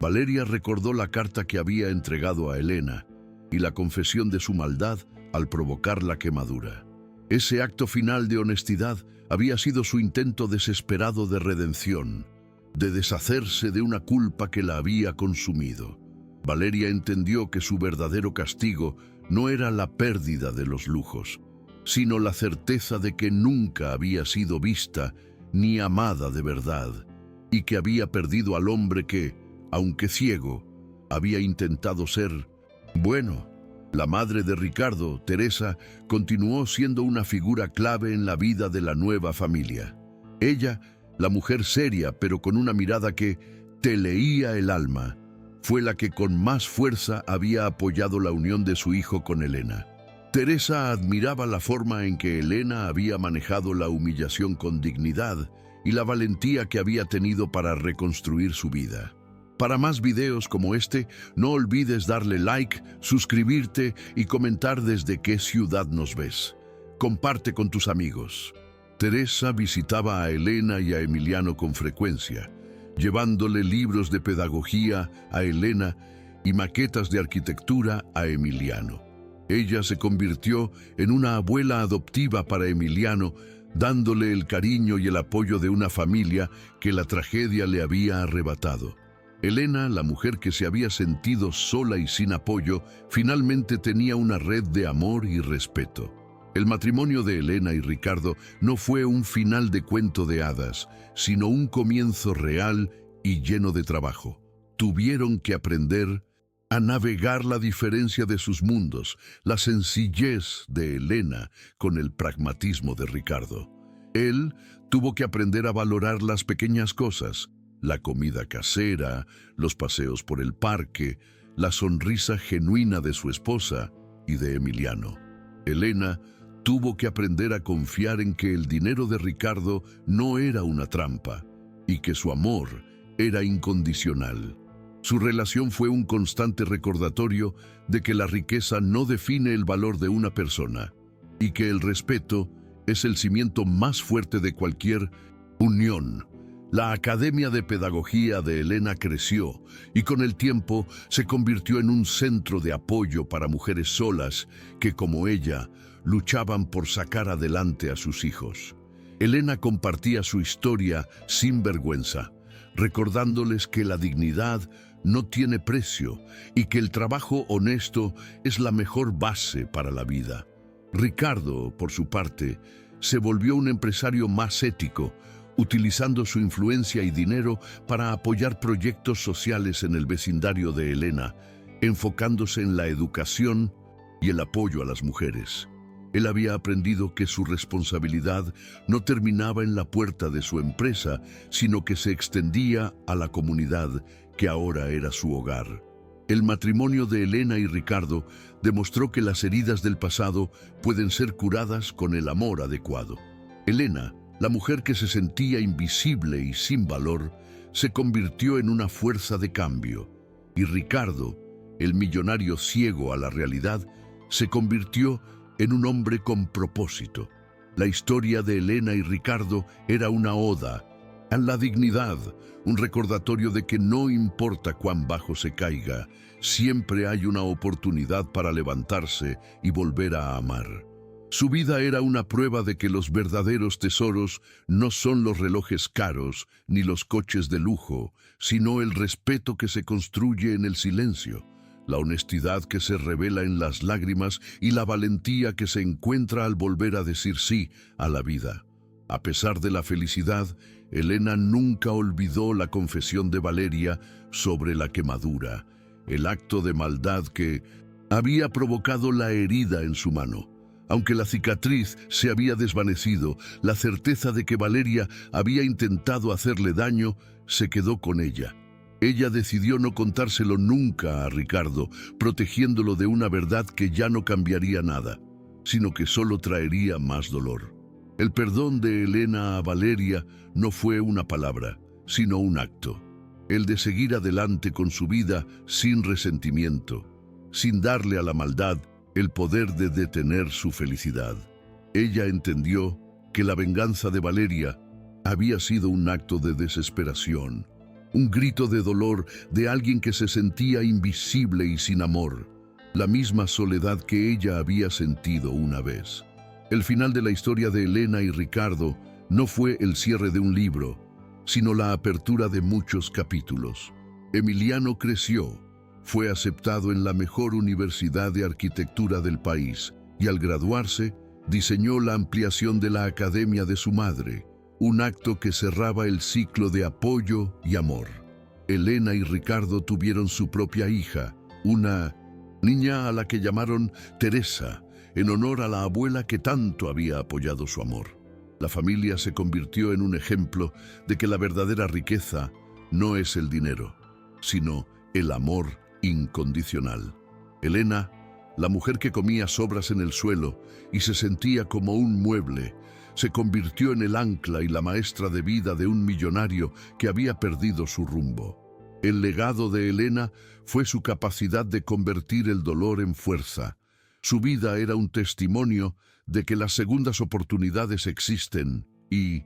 Valeria recordó la carta que había entregado a Elena y la confesión de su maldad al provocar la quemadura. Ese acto final de honestidad había sido su intento desesperado de redención, de deshacerse de una culpa que la había consumido. Valeria entendió que su verdadero castigo no era la pérdida de los lujos, sino la certeza de que nunca había sido vista ni amada de verdad, y que había perdido al hombre que, aunque ciego, había intentado ser bueno. La madre de Ricardo, Teresa, continuó siendo una figura clave en la vida de la nueva familia. Ella, la mujer seria pero con una mirada que te leía el alma, fue la que con más fuerza había apoyado la unión de su hijo con Elena. Teresa admiraba la forma en que Elena había manejado la humillación con dignidad y la valentía que había tenido para reconstruir su vida. Para más videos como este, no olvides darle like, suscribirte y comentar desde qué ciudad nos ves. Comparte con tus amigos. Teresa visitaba a Elena y a Emiliano con frecuencia, llevándole libros de pedagogía a Elena y maquetas de arquitectura a Emiliano. Ella se convirtió en una abuela adoptiva para Emiliano, dándole el cariño y el apoyo de una familia que la tragedia le había arrebatado. Elena, la mujer que se había sentido sola y sin apoyo, finalmente tenía una red de amor y respeto. El matrimonio de Elena y Ricardo no fue un final de cuento de hadas, sino un comienzo real y lleno de trabajo. Tuvieron que aprender a navegar la diferencia de sus mundos, la sencillez de Elena con el pragmatismo de Ricardo. Él tuvo que aprender a valorar las pequeñas cosas, la comida casera, los paseos por el parque, la sonrisa genuina de su esposa y de Emiliano. Elena tuvo que aprender a confiar en que el dinero de Ricardo no era una trampa y que su amor era incondicional. Su relación fue un constante recordatorio de que la riqueza no define el valor de una persona y que el respeto es el cimiento más fuerte de cualquier unión. La Academia de Pedagogía de Elena creció y con el tiempo se convirtió en un centro de apoyo para mujeres solas que, como ella, luchaban por sacar adelante a sus hijos. Elena compartía su historia sin vergüenza, recordándoles que la dignidad no tiene precio y que el trabajo honesto es la mejor base para la vida. Ricardo, por su parte, se volvió un empresario más ético, utilizando su influencia y dinero para apoyar proyectos sociales en el vecindario de Elena, enfocándose en la educación y el apoyo a las mujeres. Él había aprendido que su responsabilidad no terminaba en la puerta de su empresa, sino que se extendía a la comunidad que ahora era su hogar. El matrimonio de Elena y Ricardo demostró que las heridas del pasado pueden ser curadas con el amor adecuado. Elena, la mujer que se sentía invisible y sin valor, se convirtió en una fuerza de cambio, y Ricardo, el millonario ciego a la realidad, se convirtió en un hombre con propósito. La historia de Elena y Ricardo era una oda a la dignidad, un recordatorio de que no importa cuán bajo se caiga, siempre hay una oportunidad para levantarse y volver a amar. Su vida era una prueba de que los verdaderos tesoros no son los relojes caros ni los coches de lujo, sino el respeto que se construye en el silencio, la honestidad que se revela en las lágrimas y la valentía que se encuentra al volver a decir sí a la vida. A pesar de la felicidad, Elena nunca olvidó la confesión de Valeria sobre la quemadura, el acto de maldad que había provocado la herida en su mano. Aunque la cicatriz se había desvanecido, la certeza de que Valeria había intentado hacerle daño se quedó con ella. Ella decidió no contárselo nunca a Ricardo, protegiéndolo de una verdad que ya no cambiaría nada, sino que solo traería más dolor. El perdón de Elena a Valeria no fue una palabra, sino un acto. El de seguir adelante con su vida sin resentimiento, sin darle a la maldad el poder de detener su felicidad. Ella entendió que la venganza de Valeria había sido un acto de desesperación, un grito de dolor de alguien que se sentía invisible y sin amor, la misma soledad que ella había sentido una vez. El final de la historia de Elena y Ricardo no fue el cierre de un libro, sino la apertura de muchos capítulos. Emiliano creció, fue aceptado en la mejor universidad de arquitectura del país y al graduarse diseñó la ampliación de la academia de su madre, un acto que cerraba el ciclo de apoyo y amor. Elena y Ricardo tuvieron su propia hija, una niña a la que llamaron Teresa, en honor a la abuela que tanto había apoyado su amor. La familia se convirtió en un ejemplo de que la verdadera riqueza no es el dinero, sino el amor incondicional. Elena, la mujer que comía sobras en el suelo y se sentía como un mueble, se convirtió en el ancla y la maestra de vida de un millonario que había perdido su rumbo. El legado de Elena fue su capacidad de convertir el dolor en fuerza. Su vida era un testimonio de que las segundas oportunidades existen y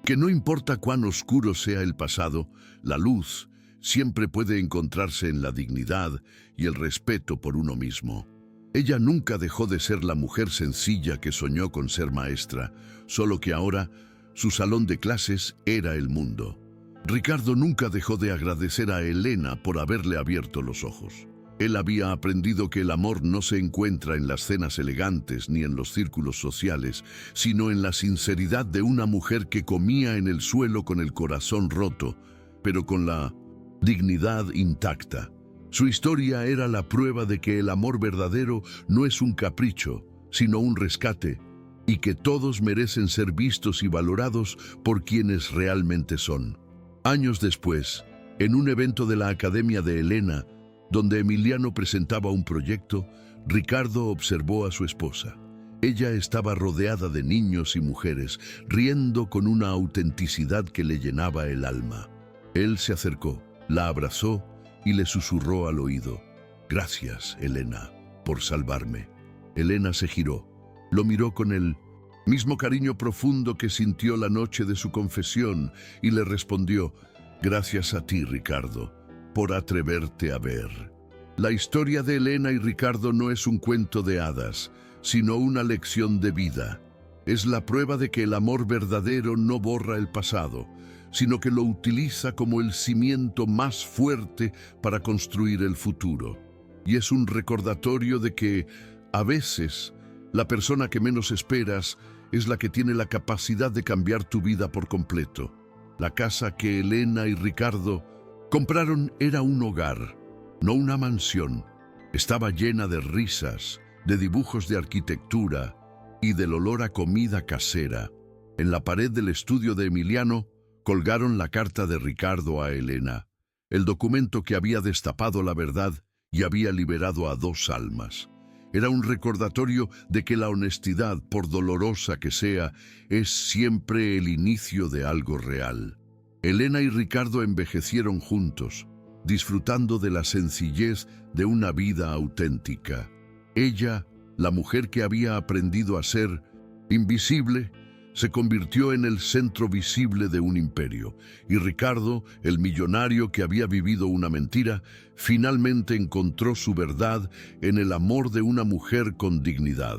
que no importa cuán oscuro sea el pasado, la luz siempre puede encontrarse en la dignidad y el respeto por uno mismo. Ella nunca dejó de ser la mujer sencilla que soñó con ser maestra, solo que ahora su salón de clases era el mundo. Ricardo nunca dejó de agradecer a Elena por haberle abierto los ojos. Él había aprendido que el amor no se encuentra en las cenas elegantes ni en los círculos sociales, sino en la sinceridad de una mujer que comía en el suelo con el corazón roto, pero con la dignidad intacta. Su historia era la prueba de que el amor verdadero no es un capricho, sino un rescate, y que todos merecen ser vistos y valorados por quienes realmente son. Años después, en un evento de la Academia de Elena, donde Emiliano presentaba un proyecto, Ricardo observó a su esposa. Ella estaba rodeada de niños y mujeres, riendo con una autenticidad que le llenaba el alma. Él se acercó, la abrazó y le susurró al oído: «Gracias, Elena, por salvarme». Elena se giró, lo miró con el mismo cariño profundo que sintió la noche de su confesión y le respondió: «Gracias a ti, Ricardo, por atreverte a ver». La historia de Elena y Ricardo no es un cuento de hadas, sino una lección de vida. Es la prueba de que el amor verdadero no borra el pasado, sino que lo utiliza como el cimiento más fuerte para construir el futuro. Y es un recordatorio de que, a veces, la persona que menos esperas es la que tiene la capacidad de cambiar tu vida por completo. La casa que Elena y Ricardo compraron era un hogar, no una mansión. Estaba llena de risas, de dibujos de arquitectura y del olor a comida casera. En la pared del estudio de Emiliano colgaron la carta de Ricardo a Elena, el documento que había destapado la verdad y había liberado a dos almas. Era un recordatorio de que la honestidad, por dolorosa que sea, es siempre el inicio de algo real. Elena y Ricardo envejecieron juntos, disfrutando de la sencillez de una vida auténtica. Ella, la mujer que había aprendido a ser invisible, se convirtió en el centro visible de un imperio, y Ricardo, el millonario que había vivido una mentira, finalmente encontró su verdad en el amor de una mujer con dignidad.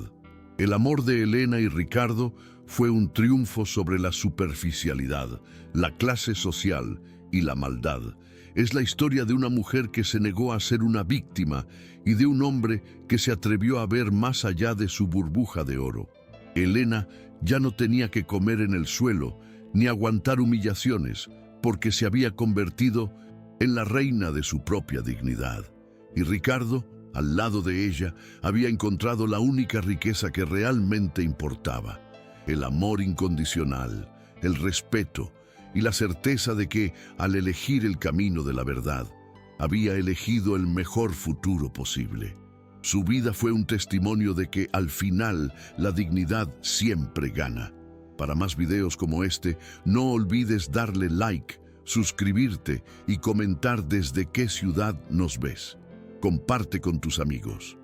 El amor de Elena y Ricardo fue un triunfo sobre la superficialidad, la clase social y la maldad. Es la historia de una mujer que se negó a ser una víctima y de un hombre que se atrevió a ver más allá de su burbuja de oro. Elena ya no tenía que comer en el suelo ni aguantar humillaciones, porque se había convertido en la reina de su propia dignidad. Y Ricardo, al lado de ella, había encontrado la única riqueza que realmente importaba: el amor incondicional, el respeto y la certeza de que, al elegir el camino de la verdad, había elegido el mejor futuro posible. Su vida fue un testimonio de que, al final, la dignidad siempre gana. Para más videos como este, no olvides darle like, suscribirte y comentar desde qué ciudad nos ves. Comparte con tus amigos.